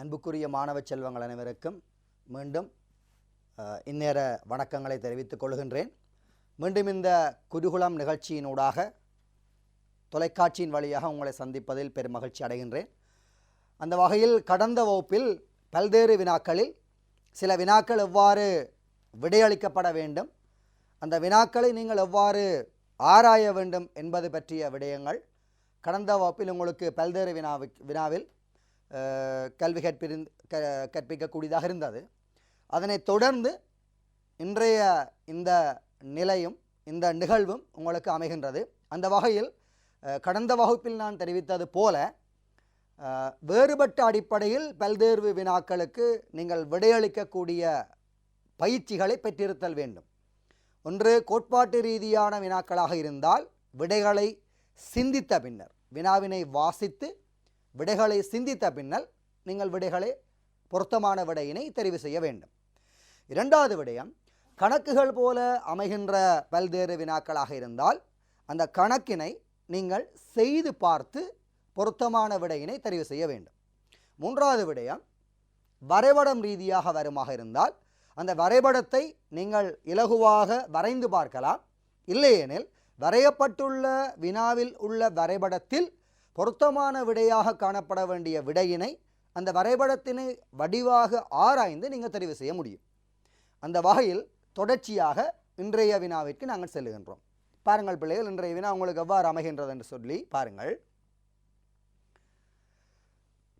அன்புக்குரிய மாணவ செல்வங்கள் அனைவருக்கும் மீண்டும் இந்நேர வணக்கங்களை தெரிவித்துக் கொள்கின்றேன். மீண்டும் இந்த குருகுலம் நிகழ்ச்சியினூடாக தொலைக்காட்சியின் வழியாக உங்களை சந்திப்பதில் பெரும் மகிழ்ச்சி அடைகின்றேன். அந்த வகையில் கடந்த வகுப்பில் பல்வேறு வினாக்களில் சில வினாக்கள் எவ்வாறு விடையளிக்கப்பட வேண்டும், அந்த வினாக்களை நீங்கள் எவ்வாறு ஆராய வேண்டும் என்பது பற்றிய விடயங்கள் கடந்த வகுப்பில் உங்களுக்கு பல்வேறு வினாவில் கல்வி கற்பிக்கக்கூடியதாக இருந்தது. அதனைத் தொடர்ந்து இன்றைய இந்த நிலையும் இந்த நிகழ்வும் உங்களுக்கு அமைகின்றது. அந்த வகையில் கடந்த வகுப்பில் நான் தெரிவித்தது போல வேறுபட்ட அடிப்படையில் பல்வேறு வினாக்களுக்கு நீங்கள் விடையளிக்கக்கூடிய பயிற்சிகளை பெற்றிருத்தல் வேண்டும். ஒன்று கோட்பாட்டு ரீதியான வினாக்களாக இருந்தால் விடைகளை சிந்தித்த பின்னர், வினாவினை வாசித்து விடைகளை சிந்தித்த பின்னர் நீங்கள் விடைகளை பொருத்தமான விடையினை தெரிவு செய்ய வேண்டும். இரண்டாவது விடயம், கணக்குகள் போல அமைகின்ற பல்வேறு வினாக்களாக இருந்தால் அந்த கணக்கினை நீங்கள் செய்து பார்த்து பொருத்தமான விடையினை தெரிவு செய்ய வேண்டும். மூன்றாவது விடயம், வரைபடம் ரீதியாக வருமாக இருந்தால் அந்த வரைபடத்தை நீங்கள் இலகுவாக வரைந்து பார்க்கலாம். இல்லையெனில் வரையப்பட்டுள்ள வினாவில் உள்ள வரைபடத்தில் பொருத்தமான விடையாக காணப்பட வேண்டிய விடையினை அந்த வரைபடத்தினை வடிவாக ஆராய்ந்து நீங்கள் தெரிவு செய்ய முடியும். அந்த வகையில் தொடர்ச்சியாக இன்றைய வினாவிற்கு நாங்கள் செல்லுகின்றோம். பாருங்கள் பிள்ளைகள், இன்றைய வினா உங்களுக்கு எவ்வாறு அமைகின்றது என்று சொல்லி பாருங்கள்.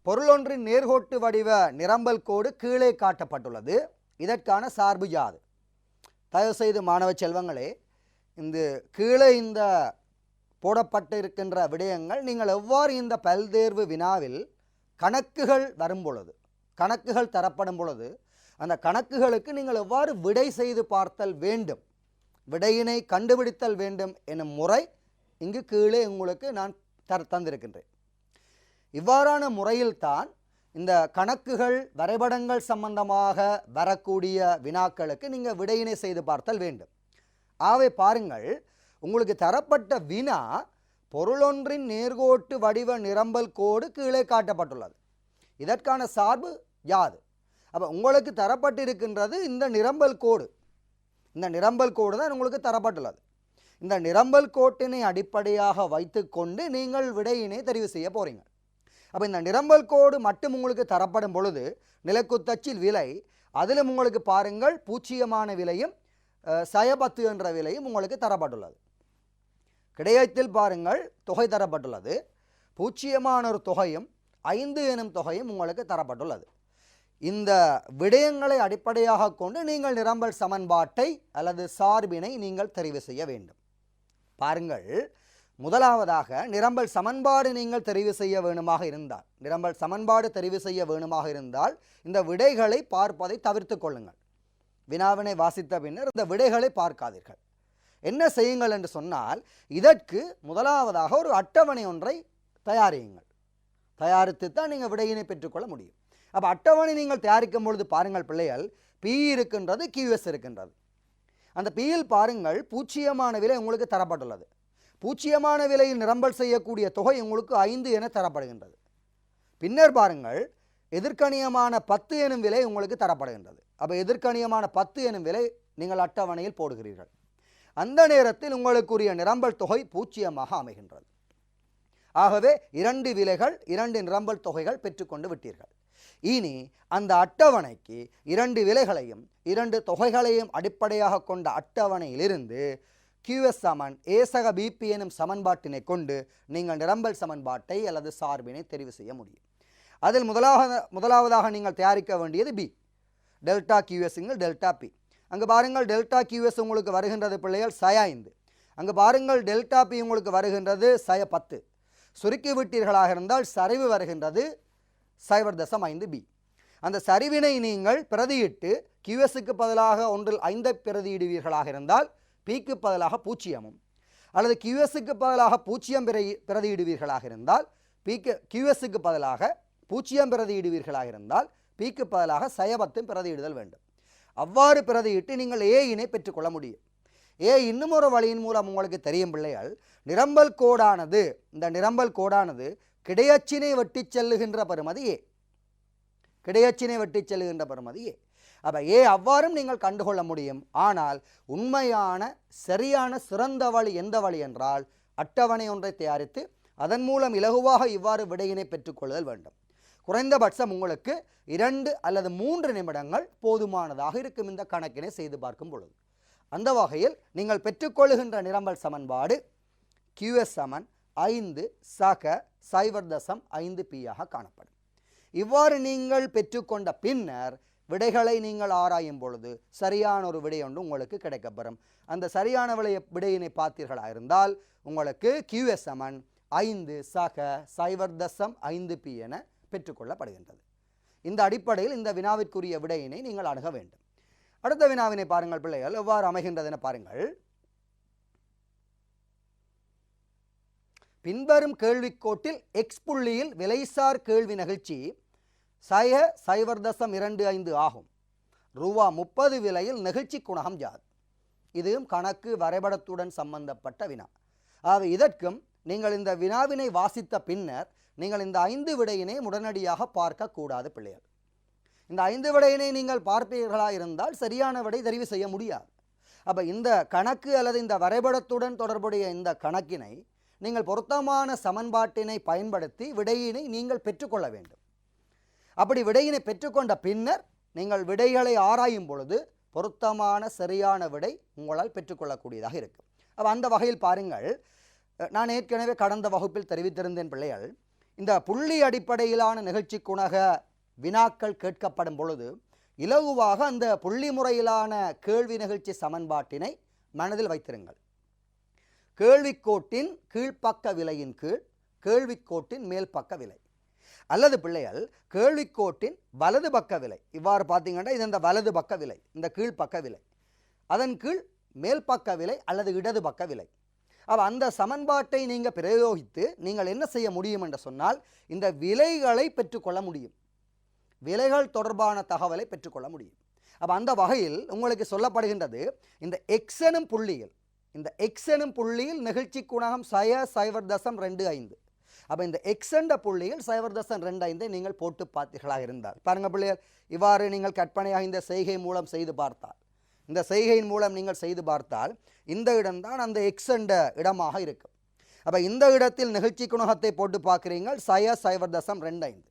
பொருளொன்றின் நேர்கோட்டு வடிவ நிரம்பல் கோடு கீழே காட்டப்பட்டுள்ளது. இதற்கான சார்பு யாது? தயவு செய்து மாணவ செல்வங்களே, இந்த கீழே இந்த போடப்பட்டு இருக்கின்ற விடயங்கள் நீங்கள் எவ்வாறு இந்த பல்தேர்வு வினாவில் கணக்குகள் வரும் பொழுது, கணக்குகள் தரப்படும் பொழுது அந்த கணக்குகளுக்கு நீங்கள் எவ்வாறு விடை செய்து பார்த்தல் வேண்டும், விடையினை கண்டுபிடித்தல் வேண்டும் எனும் முறை இங்கு கீழே உங்களுக்கு நான் தந்திருக்கின்றேன். இவ்வாறான முறையில்தான் இந்த கணக்குகள் வரைபடங்கள் சம்பந்தமாக வரக்கூடிய வினாக்களுக்கு நீங்கள் விடையினை செய்து பார்த்தல் வேண்டும். ஆகவே பாருங்கள், உங்களுக்கு தரப்பட்ட வினா பொருளொன்றின் நேர்கோட்டு வடிவ நிரம்பல் கோடு கீழே காட்டப்பட்டுள்ளது. இதற்கான சார்பு யாது? அப்போ உங்களுக்கு தரப்பட்டிருக்கின்றது இந்த நிரம்பல் கோடு. இந்த நிரம்பல் கோடு தான் உங்களுக்கு தரப்பட்டுள்ளது. இந்த நிரம்பல் கோட்டினை அடிப்படையாக வைத்துக்கொண்டு நீங்கள் விடையினை தெரிவு செய்ய போகிறீங்க. அப்போ இந்த நிரம்பல் கோடு மட்டும் உங்களுக்கு தரப்படும் பொழுது நிலக்குத்தச்சில் விலை, அதிலும் உங்களுக்கு பாருங்கள் பூச்சியமான விலையும் சயபத்து என்ற விலையும் உங்களுக்கு தரப்பட்டுள்ளது. கிடையத்தில் பாருங்கள் தொகை தரப்பட்டுள்ளது. பூச்சியமான ஒரு தொகையும் 5 எனும் தொகையும் உங்களுக்கு தரப்பட்டுள்ளது. இந்த விடயங்களை அடிப்படையாக கொண்டு நீங்கள் நிரம்பல் சமன்பாட்டை அல்லது சார்பினை நீங்கள் தெரிவு செய்ய வேண்டும். பாருங்கள், முதலாவதாக நிரம்பல் சமன்பாடு நீங்கள் தெரிவு செய்ய வேணுமாக இருந்தால், நிரம்பல் சமன்பாடு தெரிவு செய்ய வேணுமாக இருந்தால் இந்த விடைகளை பார்ப்பதை தவிர்த்து கொள்ளுங்கள். வினாவினை வாசித்த பின்னர் இந்த விடைகளை பார்க்காதீர்கள். என்ன செய்யுங்கள் என்று சொன்னால், இதற்கு முதலாவதாக ஒரு அட்டவணை ஒன்றை தயாரியுங்கள். தயாரித்து தான் நீங்கள் விடையினை பெற்றுக்கொள்ள முடியும். அப்போ அட்டவணை நீங்கள் தயாரிக்கும் பொழுது பாருங்கள் பிள்ளைகள், பி இருக்கின்றது, கியூஎஸ் இருக்கின்றது. அந்த பியில் பாருங்கள் பூச்சியமான விலை உங்களுக்கு தரப்பட்டுள்ளது. பூச்சியமான விலையில் நிரம்பல் செய்யக்கூடிய தொகை உங்களுக்கு 5 என தரப்படுகின்றது. பின்னர் பாருங்கள் எதிர்கணியமான 10 எனும் விலை உங்களுக்கு தரப்படுகின்றது. அப்போ எதிர்கணியமான 10 எனும் விலை நீங்கள் அட்டவணையில் போடுகிறீர்கள். அந்த நேரத்தில் உங்களுக்குரிய நிரம்பல் தொகை பூச்சியமாக அமைகின்றது. ஆகவே 2 விலைகள் 2 நிரம்பல் தொகைகள் பெற்றுக்கொண்டு விட்டீர்கள். இனி அந்த அட்டவணைக்கு 2 விலைகளையும் 2 தொகைகளையும் அடிப்படையாக கொண்ட அட்டவணையிலிருந்து QS சமன் ஏசக பிபி எனும் சமன்பாட்டினை கொண்டு நீங்கள் நிரம்பல் சமன்பாட்டை அல்லது சார்பினை தெரிவு செய்ய முடியும். அதில் முதலாவதாக நீங்கள் தயாரிக்க வேண்டியது பி, டெல்டா QSங்கள் டெல்டா பி. அங்கு பாருங்கள் டெல்டா QS உங்களுக்கு வருகின்றது பிள்ளைகள் சய 5. அங்கு பாருங்கள் டெல்டா பி உங்களுக்கு வருகின்றது சய 10. சுருக்கி விட்டீர்களாக இருந்தால் சரிவு வருகின்றது 0.5 பி. அந்த சரிவினை நீங்கள் பிரதியிட்டு QSக்கு பதிலாக ஒன்றில் 5 பிரதியிடுவீர்களாக இருந்தால் பிக்கு பதிலாக 0 அல்லது QSக்கு பதிலாக 0 பிரதியிடுவீர்களாக இருந்தால் QSக்கு பதிலாக 0 பிரதியிடுவீர்களாக இருந்தால் பிக்கு பதிலாக சய10 பிரதியிடுதல் வேண்டும். அவ்வாறு பிரதியிட்டு நீங்கள் ஏயினை பெற்றுக்கொள்ள முடியும். இன்னும் ஒரு வழியின் மூலம் உங்களுக்கு தெரியும் பிள்ளைகள், நிரம்பல் கோடானது, இந்த நிரம்பல் கோடானது கிடையச்சினை வெட்டி செல்லுகின்ற பெறுமதி ஏ. கிடையச்சினை வெட்டி செல்லுகின்ற பெறுமதி ஏ. அப்போ ஏ அவ்வாறும் நீங்கள் கண்டுகொள்ள முடியும். ஆனால் உண்மையான சரியான சிறந்த வழி எந்த வழி என்றால் அட்டவணை ஒன்றை தயாரித்து அதன் மூலம் இலகுவாக இவ்வாறு விடையினை பெற்றுக்கொள்ளுதல் வேண்டும். குறைந்தபட்சம் உங்களுக்கு 2 அல்லது 3 நிமிடங்கள் போதுமானதாக இருக்கும் இந்த கணக்கினை செய்து பார்க்கும் பொழுது. அந்த வகையில் நீங்கள் பெற்றுக்கொள்ளுகின்ற நிரம்பல் சமன்பாடு QS சமன் 5 சக 0.5 P ஆக காணப்படும். இவ்வாறு நீங்கள் பெற்றுக்கொண்ட பின்னர் விடைகளை நீங்கள் ஆராயும் பொழுது சரியான ஒரு விடை ஒன்று உங்களுக்கு கிடைக்கப்பெறும். அந்த சரியான விடையினை பார்த்தீர்களா இருந்தால் உங்களுக்கு QS சமன் 5 சக 0.5 P என பெற்றுக்கொள்ளப்படுகின்றது. இந்த அடிப்படையில் இந்த வினாவிற்குரிய விடையினை நீங்கள் அணுக வேண்டும். அடுத்த வினாவினை பாருங்கள் பிள்ளைகள், எவ்வாறு அமைகின்றது என பாருங்கள். பின்வரும் கேள்விக்கோட்டில் X புள்ளியில் விலைசார் கேள்வி நிகழ்ச்சி 0.25 ஆகும். ரூபா 30 விலையில் நிகழ்ச்சி குணகம் யாது? இதுவும் கணக்கு வரைபடத்துடன் சம்பந்தப்பட்ட வினா. ஆக இதற்கும் நீங்கள் இந்த வினாவினை வாசித்த பின்னர் நீங்கள் இந்த 5 விடையினை உடனடியாக பார்க்கக்கூடாது பிள்ளைகள். இந்த 5 விடையினை நீங்கள் பார்ப்பீர்களாக இருந்தால் சரியான விடை தெரிவு செய்ய முடியாது. அப்போ இந்த கணக்கு அல்லது இந்த வரைபடத்துடன் தொடர்புடைய இந்த கணக்கினை நீங்கள் பொருத்தமான சமன்பாட்டினை பயன்படுத்தி விடையினை நீங்கள் பெற்றுக்கொள்ள வேண்டும். அப்படி விடையினை பெற்றுக்கொண்ட பின்னர் நீங்கள் விடைகளை ஆராயும் பொழுது பொருத்தமான சரியான விடை உங்களால் பெற்றுக்கொள்ளக்கூடியதாக இருக்கும். அப்போ அந்த வகையில் பாருங்கள், நான் ஏற்கனவே கடந்த வகுப்பில் தெரிவித்திருந்தேன் பிள்ளைகள், இந்த புள்ளி அடிப்படையிலான நிகழ்ச்சி குணக வினாக்கள் கேட்கப்படும் பொழுது இலகுவாக அந்த புள்ளி முறையிலான கேள்வி நிகழ்ச்சி சமன்பாட்டினை மனதில் வைத்திருங்கள். கேள்விக்கோட்டின் கீழ்ப்பக்க விலையின் கீழ் கேள்விக்கோட்டின் மேல் பக்க விலை, அல்லது பிள்ளைகள் கேள்விக்கோட்டின் வலது பக்க விலை. இவ்வாறு பார்த்தீங்கன்னா இது இந்த வலது பக்க விலை, இந்த கீழ்ப்பக்க விலை, அதன் கீழ் மேல் பக்க விலை அல்லது இடது பக்க விலை. அப்போ அந்த சமன்பாட்டை நீங்கள் பிரயோகித்து நீங்கள் என்ன செய்ய முடியும் என்று சொன்னால் இந்த விலைகளை பெற்றுக்கொள்ள முடியும், விலைகள் தொடர்பான தகவலை பெற்றுக்கொள்ள முடியும். அப்போ அந்த வகையில் உங்களுக்கு சொல்லப்படுகின்றது இந்த எக்ஸ் எனும் புள்ளியில், இந்த எக்ஸ் எனும் புள்ளியில் நிகழ்ச்சி குணகம் 0.25. அப்போ இந்த எக்ஸ் என்ற புள்ளியில் 0.25 நீங்கள் போட்டு பார்த்தீர்களாக இருந்தால் பாருங்கள் பிள்ளைகள், இவ்வாறு நீங்கள் கற்பனையாக இந்த செய்கை மூலம் செய்து பார்த்தால், இந்த செய்கையின் மூலம் நீங்கள் செய்து பார்த்தால் இந்த இடம்தான் அந்த எக்ஸ் என்ற இடமாக இருக்கும். அப்போ இந்த இடத்தில் நிகழ்ச்சி குணகத்தை போட்டு பார்க்குறீங்கள் 0.25.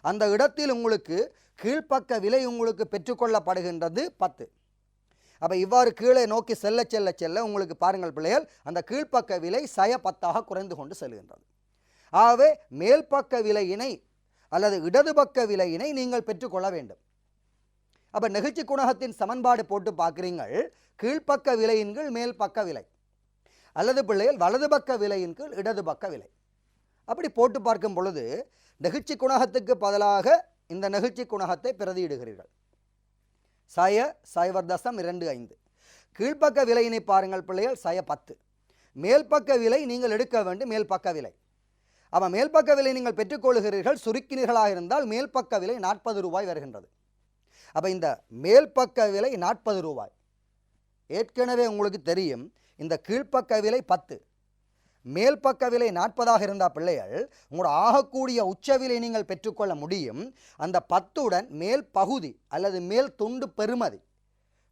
அந்த இடத்தில் உங்களுக்கு கீழ்ப்பக்க விலை உங்களுக்கு பெற்றுக்கொள்ளப்படுகின்றது 10. அப்போ இவ்வாறு கீழே நோக்கி செல்ல செல்ல செல்ல உங்களுக்கு பாருங்கள் பிள்ளைகள், அந்த கீழ்ப்பக்க விலை 10 குறைந்து கொண்டு செல்கின்றது. ஆகவே மேல் பக்க விலையினை அல்லது இடது பக்க விலையினை நீங்கள் பெற்றுக்கொள்ள வேண்டும். அப்போ நிகழ்ச்சி குணகத்தின் சமன்பாடு போட்டு பார்க்குறீங்கள், கீழ்ப்பக்க விலையின் கீழ் மேல் பக்க விலை, அல்லது பிள்ளைகள் வலது பக்க விலையின் கீழ் இடது பக்க விலை. அப்படி போட்டு பார்க்கும் பொழுது நிகழ்ச்சி குணகத்துக்கு பதிலாக இந்த நிகழ்ச்சி குணகத்தை பிரதியிடுகிறீர்கள் 0.25. கீழ்ப்பக்க விலையினை பாருங்கள் பிள்ளைகள் 10. மேல் பக்க விலை நீங்கள் எடுக்க வேண்டும் மேல் பக்க விலை. அப்போ மேல் பக்க விலை நீங்கள் பெற்றுக்கொள்கிறீர்கள், சுருக்கினீர்களாக இருந்தால் மேல் பக்க விலை 40 ரூபாய் வருகின்றது. அப்போ இந்த மேல் பக்க விலை 40 ரூபாய். ஏற்கனவே உங்களுக்கு தெரியும் இந்த கீழ்ப்பக்க விலை 10, மேல் பக்க விலை 40 இருந்தால் பிள்ளைகள் உங்களோட ஆகக்கூடிய உச்ச விலை நீங்கள் பெற்றுக்கொள்ள முடியும். அந்த 10உடன் மேல் பகுதி அல்லது மேல் துண்டு பெறுமதி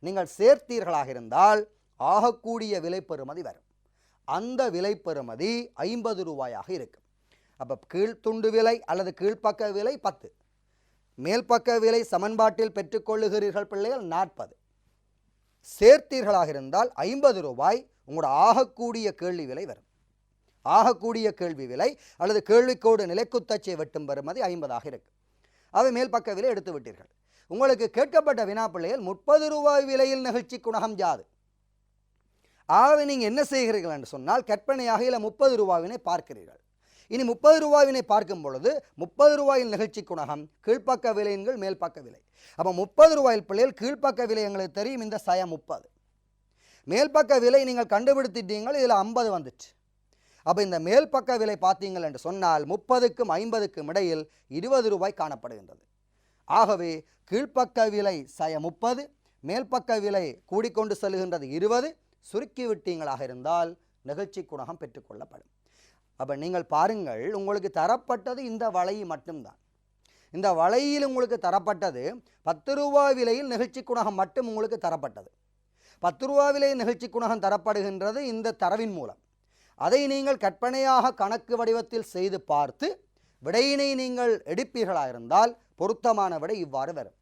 நீங்கள் சேர்த்தீர்களாக இருந்தால் ஆகக்கூடிய விலை பெறுமதி வரும். அந்த விலை பெறுமதி 50 ரூபாயாக இருக்கும். அப்போ கீழ்த்துண்டு விலை அல்லது கீழ்ப்பக்க விலை 10, மேல் பக்க விலை சமன்பாட்டில் பெற்றுக்கொள்ளுகிறீர்கள் பிள்ளைகள் 40, சேர்த்தீர்களாக இருந்தால் 50 ரூபாய் உங்களோட ஆகக்கூடிய கேள்வி விலை வரும். ஆகக்கூடிய கேள்வி விலை அல்லது கேள்விக்கோடு நிலைக்குத்தச்சை வெட்டும் பெறுமதி 50 இருக்கும். அவை மேல் பக்க விலை எடுத்து விட்டீர்கள். உங்களுக்கு கேட்கப்பட்ட வினா பிள்ளைகள் 30 ரூபாய் விலையில் நிகழ்ச்சி குணகம் யாது? ஆகவே நீங்கள் என்ன செய்கிறீர்கள் என்று சொன்னால் கற்பனையாக இல்லை 30 ரூபாயினை பார்க்கிறீர்கள். இனி 30 ரூபாயினை பார்க்கும் பொழுது 30 ரூபாயில் நிகழ்ச்சி குணகம் கீழ்ப்பக்க விலையின் மேல் பக்க விலை. அப்போ 30 ரூபாயில் பிள்ளைகள் கீழ்ப்பக்க விலை எங்களுக்கு தெரியும் இந்த 30. மேல் பக்க விலை நீங்கள் கண்டுபிடித்திட்டீங்கள், இதில் 50 வந்துச்சு. அப்போ இந்த மேல் பக்க விலை பார்த்தீங்கள் என்று சொன்னால் 30க்கும் 50க்கும் இடையில் 20 ரூபாய் காணப்படுகின்றது. ஆகவே கீழ்ப்பக்க விலை 30, மேல் பக்க விலை கூடிக்கொண்டு செல்கின்றது 20. சுருக்கி விட்டீங்களாக இருந்தால் நிகழ்ச்சி குணகம் பெற்றுக்கொள்ளப்படும். அப்போ நீங்கள் பாருங்கள், உங்களுக்கு தரப்பட்டது இந்த வலை மட்டும்தான். இந்த வலையில் உங்களுக்கு தரப்பட்டது 10 ரூபாய் விலையில் நிகழ்ச்சி குணகம் மட்டும் உங்களுக்கு தரப்பட்டது. 10 ரூபாய் விலை நிகழ்ச்சி குணகம் தரப்படுகின்றது இந்த தரவின் மூலம். அதை நீங்கள் கற்பனையாக கணக்கு வடிவத்தில் செய்து பார்த்து விடையினை நீங்கள் எடுப்பீர்களாக இருந்தால் பொருத்தமான விடை இவ்வாறு வரும்.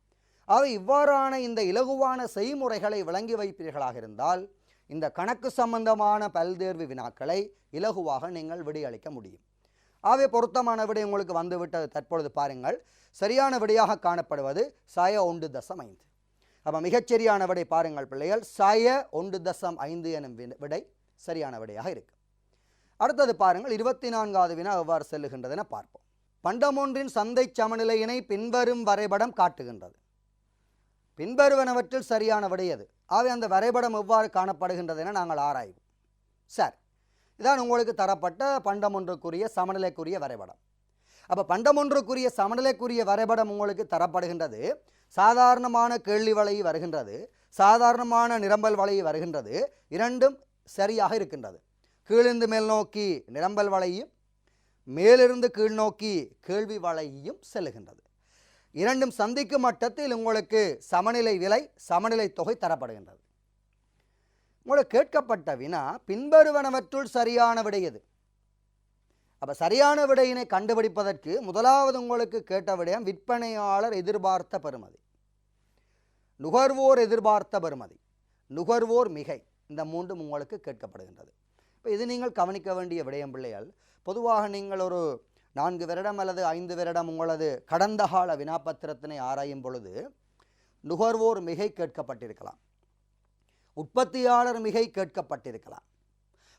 அவை இவ்வாறான இந்த இலகுவான செய்முறைகளை விளங்கி வைப்பீர்களாக இருந்தால் இந்த கணக்கு சம்பந்தமான பல்தேர்வு வினாக்களை இலகுவாக நீங்கள் விடையளிக்க முடியும். ஆகவே பொருத்தமான விடை உங்களுக்கு வந்துவிட்டது. தற்பொழுது பாருங்கள், சரியான விடையாக காணப்படுவது சய 1.5. அப்போ மிகச்சரியான விடை பாருங்கள் பிள்ளைகள், சய 1.5 எனும் விடை சரியான விடையாக இருக்கு. அடுத்தது பாருங்கள், 24வது வினா எவ்வாறு செல்லுகின்றது என பார்ப்போம். பண்டமொன்றின் சந்தை சமநிலையினை பின்வரும் வரைபடம் காட்டுகின்றது. பின்வருவனவற்றில் சரியான விடை எது? ஆகவே அந்த வரைபடம் எவ்வாறு காணப்படுகின்றது என நாங்கள் ஆராய்வோம். சரி, இதான் உங்களுக்கு தரப்பட்ட பண்டமொன்றுக்குரிய சமநிலைக்குரிய வரைபடம். அப்போ பண்டமொன்றுக்குரிய சமநிலைக்குரிய வரைபடம் உங்களுக்கு தரப்படுகின்றது. சாதாரணமான கேள்வி வலை வருகின்றது, சாதாரணமான நிரம்பல் வலை வருகின்றது. இரண்டும் சரியாக இருக்கின்றது. கீழிருந்து மேல் நோக்கி நிரம்பல் வலையும் மேலிருந்து கீழ் நோக்கி கேள்வி வலையும் செல்லுகின்றது. இரண்டும் சந்திக்கும் மட்டத்தில் உங்களுக்கு சமநிலை விலை சமநிலை தொகை தரப்படுகின்றது. உங்களுக்கு கேட்கப்பட்ட வினா பின்வருவனவற்றுள் சரியான விடை எது? அப்போ சரியான விடையினை கண்டுபிடிப்பதற்கு முதலாவது உங்களுக்கு கேட்ட விடயம் விற்பனையாளர் எதிர்பார்த்த பெறுமதி, நுகர்வோர் எதிர்பார்த்த பெறுமதி, நுகர்வோர் மிகை. இந்த மூன்றும் உங்களுக்கு கேட்கப்படுகின்றது. இப்போ இது நீங்கள் கவனிக்க வேண்டிய விடயம் பிள்ளைகள். பொதுவாக நீங்கள் ஒரு 4 வருடம் அல்லது 5 வருடம் உங்களது கடந்த கால வினாப்பத்திரத்தினை ஆராயும் பொழுது நுகர்வோர் மிகை கேட்கப்பட்டிருக்கலாம், உற்பத்தியாளர் மிகை கேட்கப்பட்டிருக்கலாம்,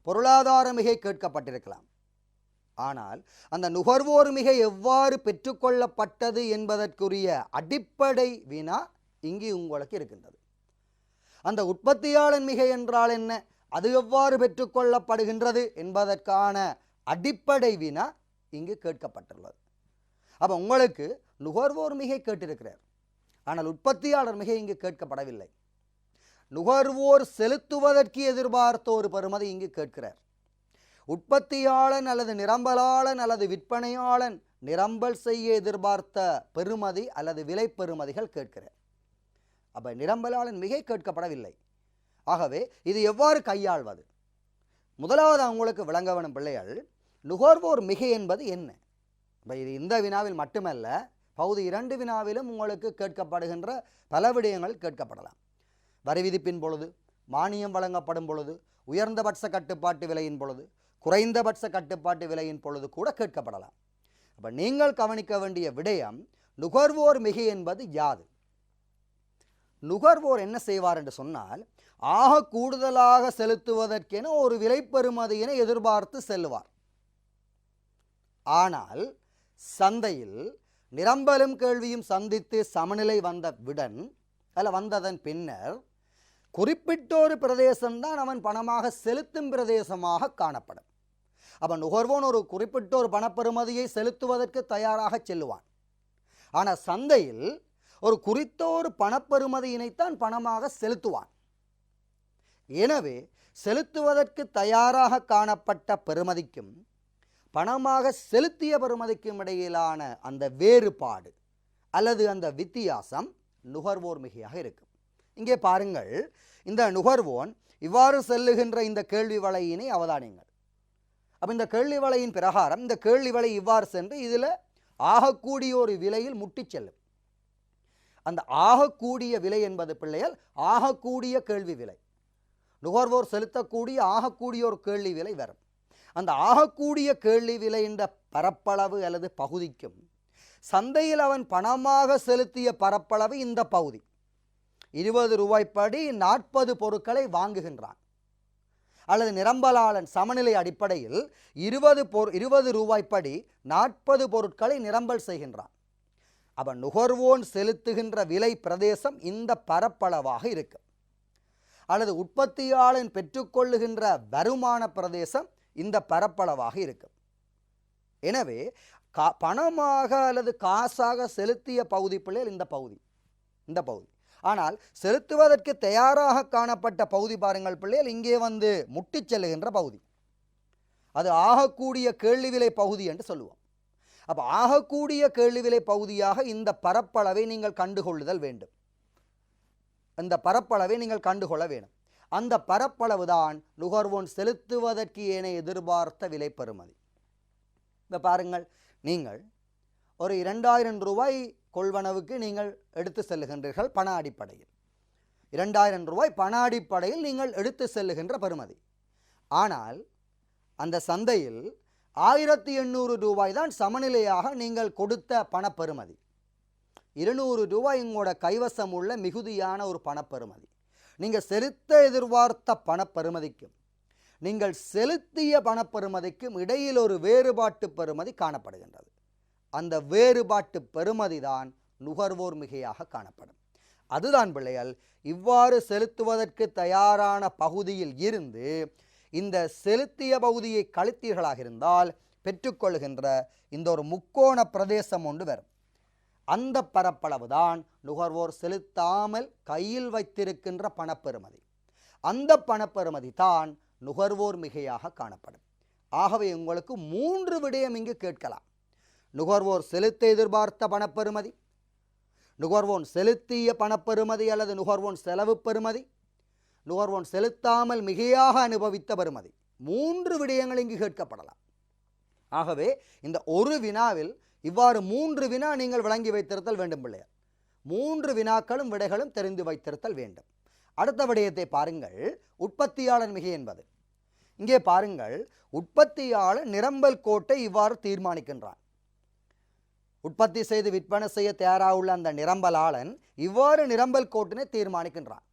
பொருளாதார மிகை கேட்கப்பட்டிருக்கலாம். ஆனால் அந்த நுகர்வோர் மிகை எவ்வாறு பெற்றுக்கொள்ளப்பட்டது என்பதற்குரிய அடிப்படை வினா இங்கு உங்களுக்கு இருக்கின்றது. அந்த உற்பத்தியாளர் மிகை என்றால் என்ன, அது எவ்வாறு பெற்றுக்கொள்ளப்படுகின்றது என்பதற்கான அடிப்படை வினா இங்கு கேட்கப்பட்டுள்ளது. அப்போ உங்களுக்கு நுகர்வோர் மிகை கேட்டிருக்கிறார், ஆனால் உற்பத்தியாளர் மிகை இங்கு கேட்கப்படவில்லை. நுகர்வோர் செலுத்துவதற்கு எதிர்பார்த்த ஒரு பெறுமதி இங்கு கேட்கிறார். உற்பத்தியாளன் அல்லது நிரம்பலாளன் அல்லது விற்பனையாளன் நிரம்பல் செய்ய எதிர்பார்த்த பெறுமதி அல்லது விலை பெறுமதிகள் கேட்கிறார். அப்போ நிரம்பலாளன் மிகை கேட்கப்படவில்லை. ஆகவே இது எவ்வாறு கையாள்வது? முதலாவது உங்களுக்கு விளங்க வேணும் பிள்ளைகள், நுகர்வோர் மிகை என்பது என்ன? இப்போ இது இந்த வினாவில் மட்டுமல்ல, பகுதி 2 வினாவிலும் உங்களுக்கு கேட்கப்படுகின்ற பல விடயங்கள் கேட்கப்படலாம். வரி விதிப்பின் பொழுது, மானியம் வழங்கப்படும் பொழுது, உயர்ந்தபட்ச கட்டுப்பாட்டு விலையின் பொழுது, குறைந்தபட்ச கட்டுப்பாட்டு விலையின் பொழுது கூட கேட்கப்படலாம். அப்போ நீங்கள் கவனிக்க வேண்டிய விடயம் நுகர்வோர் மிகை என்பது யாது? நுகர்வோர் என்ன செய்வார் என்று சொன்னால், ஆக கூடுதலாக செலுத்துவதற்கென ஒரு விலை பெறுமதியினை எதிர்பார்த்து செல்லுவார். ஆனால் சந்தையில் நிரம்பலும் கேள்வியும் சந்தித்து சமநிலை வந்ததன் பின்னர் குறிப்பிட்ட ஒரு பிரதேசம்தான் அவன் பணமாக செலுத்தும் பிரதேசமாக காணப்படும். அவன் நுகர்வோன் ஒரு குறிப்பிட்ட ஒரு பணப்பெறுமதியை செலுத்துவதற்கு தயாராக செல்லுவான். ஆனால் சந்தையில் ஒரு குறித்த ஒரு பணப்பெறுமதியினைத்தான் பணமாக செலுத்துவான். எனவே செலுத்துவதற்கு தயாராக காணப்பட்ட பெறுமதிக்கும் பணமாக செலுத்திய பெறுமதிக்கும் இடையிலான அந்த வேறுபாடு அல்லது அந்த வித்தியாசம் நுகர்வோர் மிகையாக இருக்கும். இங்கே பாருங்கள், இந்த நுகர்வோன் இவ்வாறு செல்லுகின்ற இந்த கேள்வி வலையினை அவதானியுங்கள். அப்போ இந்த கேள்வி வலையின் பிரகாரம் இந்த கேள்வி வலை இவ்வாறு சென்று இதில் ஆகக்கூடிய ஒரு விலையில் முட்டி செல்லும். அந்த ஆகக்கூடிய விலை என்பது பிள்ளைகள் ஆகக்கூடிய கேள்வி விலை, நுகர்வோர் செலுத்தக்கூடிய ஆகக்கூடிய ஒரு கேள்வி விலை வரும். அந்த ஆகக்கூடிய கேள்வி விலை என்ற பரப்பளவு அல்லது பகுதிக்கும் சந்தையில் அவன் பணமாக செலுத்திய பரப்பளவு இந்த பகுதி 20 ரூபாய்ப்படி 40 பொருட்களை வாங்குகின்றான். அல்லது நிரம்பலாளன் சமநிலை அடிப்படையில் 20 ரூபாய்ப்படி 40 பொருட்களை நிரம்பல் செய்கின்றான். அவன் நுகர்வோன் செலுத்துகின்ற விலை பிரதேசம் இந்த பரப்பளவாக இருக்கும். அல்லது உற்பத்தியாளன் பெற்றுக்கொள்ளுகின்ற வருமான பிரதேசம் இந்த பரப்பளவாக இருக்கும். எனவே பணமாக அல்லது காசாக செலுத்திய பகுதி பிள்ளைகள் இந்த பகுதி. ஆனால் செலுத்துவதற்கு தயாராக காணப்பட்ட பகுதி பாருங்கள் பிள்ளைகள், இங்கே வந்து முட்டி செல்லுகின்ற பகுதி, அது ஆகக்கூடிய கேள்வி விலை பகுதி என்று சொல்லுவோம். அப்போ ஆகக்கூடிய கேள்வி விலை பகுதியாக இந்த பரப்பளவை நீங்கள் கண்டுகொள்ளுதல் வேண்டும். இந்த பரப்பளவை நீங்கள் கண்டுகொள்ள வேண்டும். அந்த பரப்பளவு தான் நுகர்வோன் செலுத்துவதற்கு ஏனைய எதிர்பார்த்த விலை பெறுமதி. இப்போ பாருங்கள், நீங்கள் ஒரு 2000 ரூபாய் கொள்வனவுக்கு நீங்கள் எடுத்து செல்லுகின்றீர்கள் பண அடிப்படையில். 2000 ரூபாய் பண அடிப்படையில் நீங்கள் எடுத்து செல்லுகின்ற பெறுமதி. ஆனால் அந்த சந்தையில் 1800 ரூபாய் தான் சமநிலையாக நீங்கள் கொடுத்த பணப்பெறுமதி. 200 ரூபாய் உங்களோட கைவசம் உள்ள மிகுதியான ஒரு பணப்பெறுமதி. நீங்கள் செலுத்த எதிர்பார்த்த பணப்பெறுமதிக்கும் நீங்கள் செலுத்திய பணப்பெறுமதிக்கும் இடையில் ஒரு வேறுபாட்டு பெறுமதி காணப்படுகின்றது. அந்த வேறுபாட்டு பெறுமதி தான் நுகர்வோர் மிகையாக காணப்படும். அதுதான் பிள்ளைகள், இவ்வாறு செலுத்துவதற்கு தயாரான பகுதியில் இருந்து இந்த செலுத்திய பகுதியை கழித்தீர்களாக இருந்தால் பெற்றுக்கொள்கின்ற இந்த ஒரு முக்கோண பிரதேசம் ஒன்று வரும். அந்த பரப்பளவு தான் நுகர்வோர் செலுத்தாமல் கையில் வைத்திருக்கின்ற பணப்பெறுமதி. அந்த பணப்பெறுமதி தான் நுகர்வோர் மிகையாக காணப்படும். ஆகவே உங்களுக்கு 3 விடயம் இங்கு கேட்கலாம். நுகர்வோர் செலுத்த எதிர்பார்த்த பணப்பெறுமதி, நுகர்வோன் செலுத்திய பணப்பெறுமதி அல்லது நுகர்வோன் செலவு பெறுமதி, நுகர்வோன் செலுத்தாமல் மிகையாக அனுபவித்த பெறுமதி. 3 விடயங்கள் இங்கு கேட்கப்படலாம். ஆகவே இந்த ஒரு வினாவில் இவ்வாறு 3 வினா நீங்கள் விளங்கி வைத்திருத்தல் வேண்டும் பிள்ளையார். 3 வினாக்களும் விடைகளும் தெரிந்து வைத்திருத்தல் வேண்டும். அடுத்த விடயத்தை பாருங்கள், உற்பத்தியாளர் மிகை என்பது. இங்கே பாருங்கள், உற்பத்தியாளர் நிரம்பல் கோட்டை இவ்வாறு தீர்மானிக்கின்றான். உற்பத்தி செய்து விற்பனை செய்ய தயாராக உள்ள அந்த நிரம்பலாளன் இவ்வாறு நிரம்பல் கோட்டினை தீர்மானிக்கின்றான்.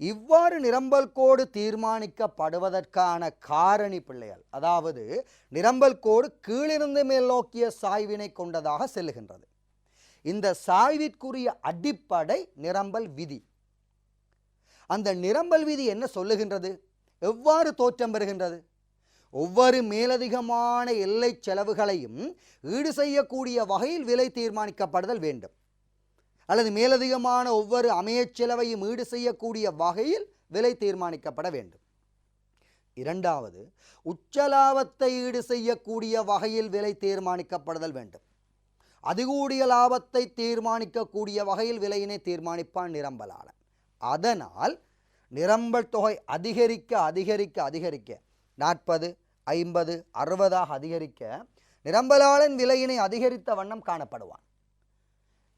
இவ்வாறு நிரம்பல் கோடு தீர்மானிக்கப்படுவதற்கான காரணி பிள்ளைகள், அதாவது நிரம்பல் கோடு கீழிருந்து மேல் நோக்கிய சாய்வினை கொண்டதாக செல்லுகின்றது. இந்த சாய்விற்குரிய அடிப்படை நிரம்பல் விதி. அந்த நிரம்பல் விதி என்ன சொல்லுகின்றது? எவ்வாறு தோற்றம் பெறுகின்றது? ஒவ்வொரு மேலதிகமான எல்லை செலவுகளையும் ஈடு செய்யக்கூடிய வகையில் விலை தீர்மானிக்கப்படுதல் வேண்டும், அல்லது மேலதிகமான ஒவ்வொரு அமையச் செலவையும் ஈடு செய்யக்கூடிய வகையில் விலை தீர்மானிக்கப்பட வேண்டும். இரண்டாவது, உச்சலாபத்தை ஈடு செய்யக்கூடிய வகையில் விலை தீர்மானிக்கப்படுதல் வேண்டும். அதிகூடிய லாபத்தை தீர்மானிக்கக்கூடிய வகையில் விலையினை தீர்மானிப்பான் நிரம்பலாளன். அதனால் நிரம்பல் தொகை அதிகரிக்க அதிகரிக்க அதிகரிக்க 40, 50, 60 அதிகரிக்க நிரம்பலாளன் விலையினை அதிகரித்த வண்ணம் காணப்படுவான்.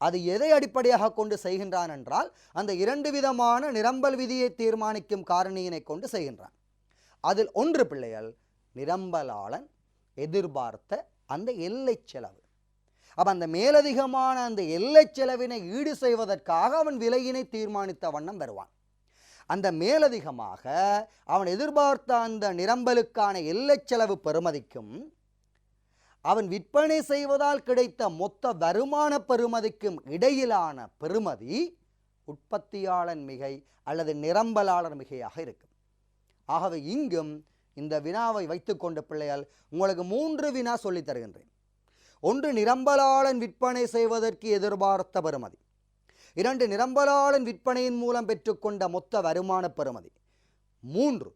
அது எதை அடிப்படையாக கொண்டு செய்கின்றான் என்றால், அந்த 2 விதமான நிரம்பல் விதியை தீர்மானிக்கும் காரணியினை கொண்டு செய்கின்றான். அதில் ஒன்று பிள்ளைகள், நிரம்பலாளன் எதிர்பார்த்த அந்த எல்லை செலவு. அப்போ அந்த மேலதிகமான அந்த எல்லை செலவினை ஈடு செய்வதற்காக அவன் விலையினை தீர்மானித்த வண்ணம் வருவான். அந்த மேலதிகமாக அவன் எதிர்பார்த்த அந்த நிரம்பலுக்கான எல்லை செலவு பெறுமதிக்கும் அவன் விற்பனை செய்வதால் கிடைத்த மொத்த வருமான பெறுமதிக்கும் இடையிலான பெறுமதி உற்பத்தியாளன் மிகை அல்லது நிரம்பலாளர் மிகையாக இருக்கும். ஆகவே இங்கும் இந்த வினாவை வைத்துக்கொண்ட பிள்ளைகள் உங்களுக்கு 3 வினா சொல்லி தருகின்றேன். ஒன்று, நிரம்பலாளன் விற்பனை செய்வதற்கு எதிர்பார்த்த பெறுமதி. 2, நிரம்பலாளன் விற்பனையின் மூலம் பெற்றுக்கொண்ட மொத்த வருமான பெறுமதி. 3,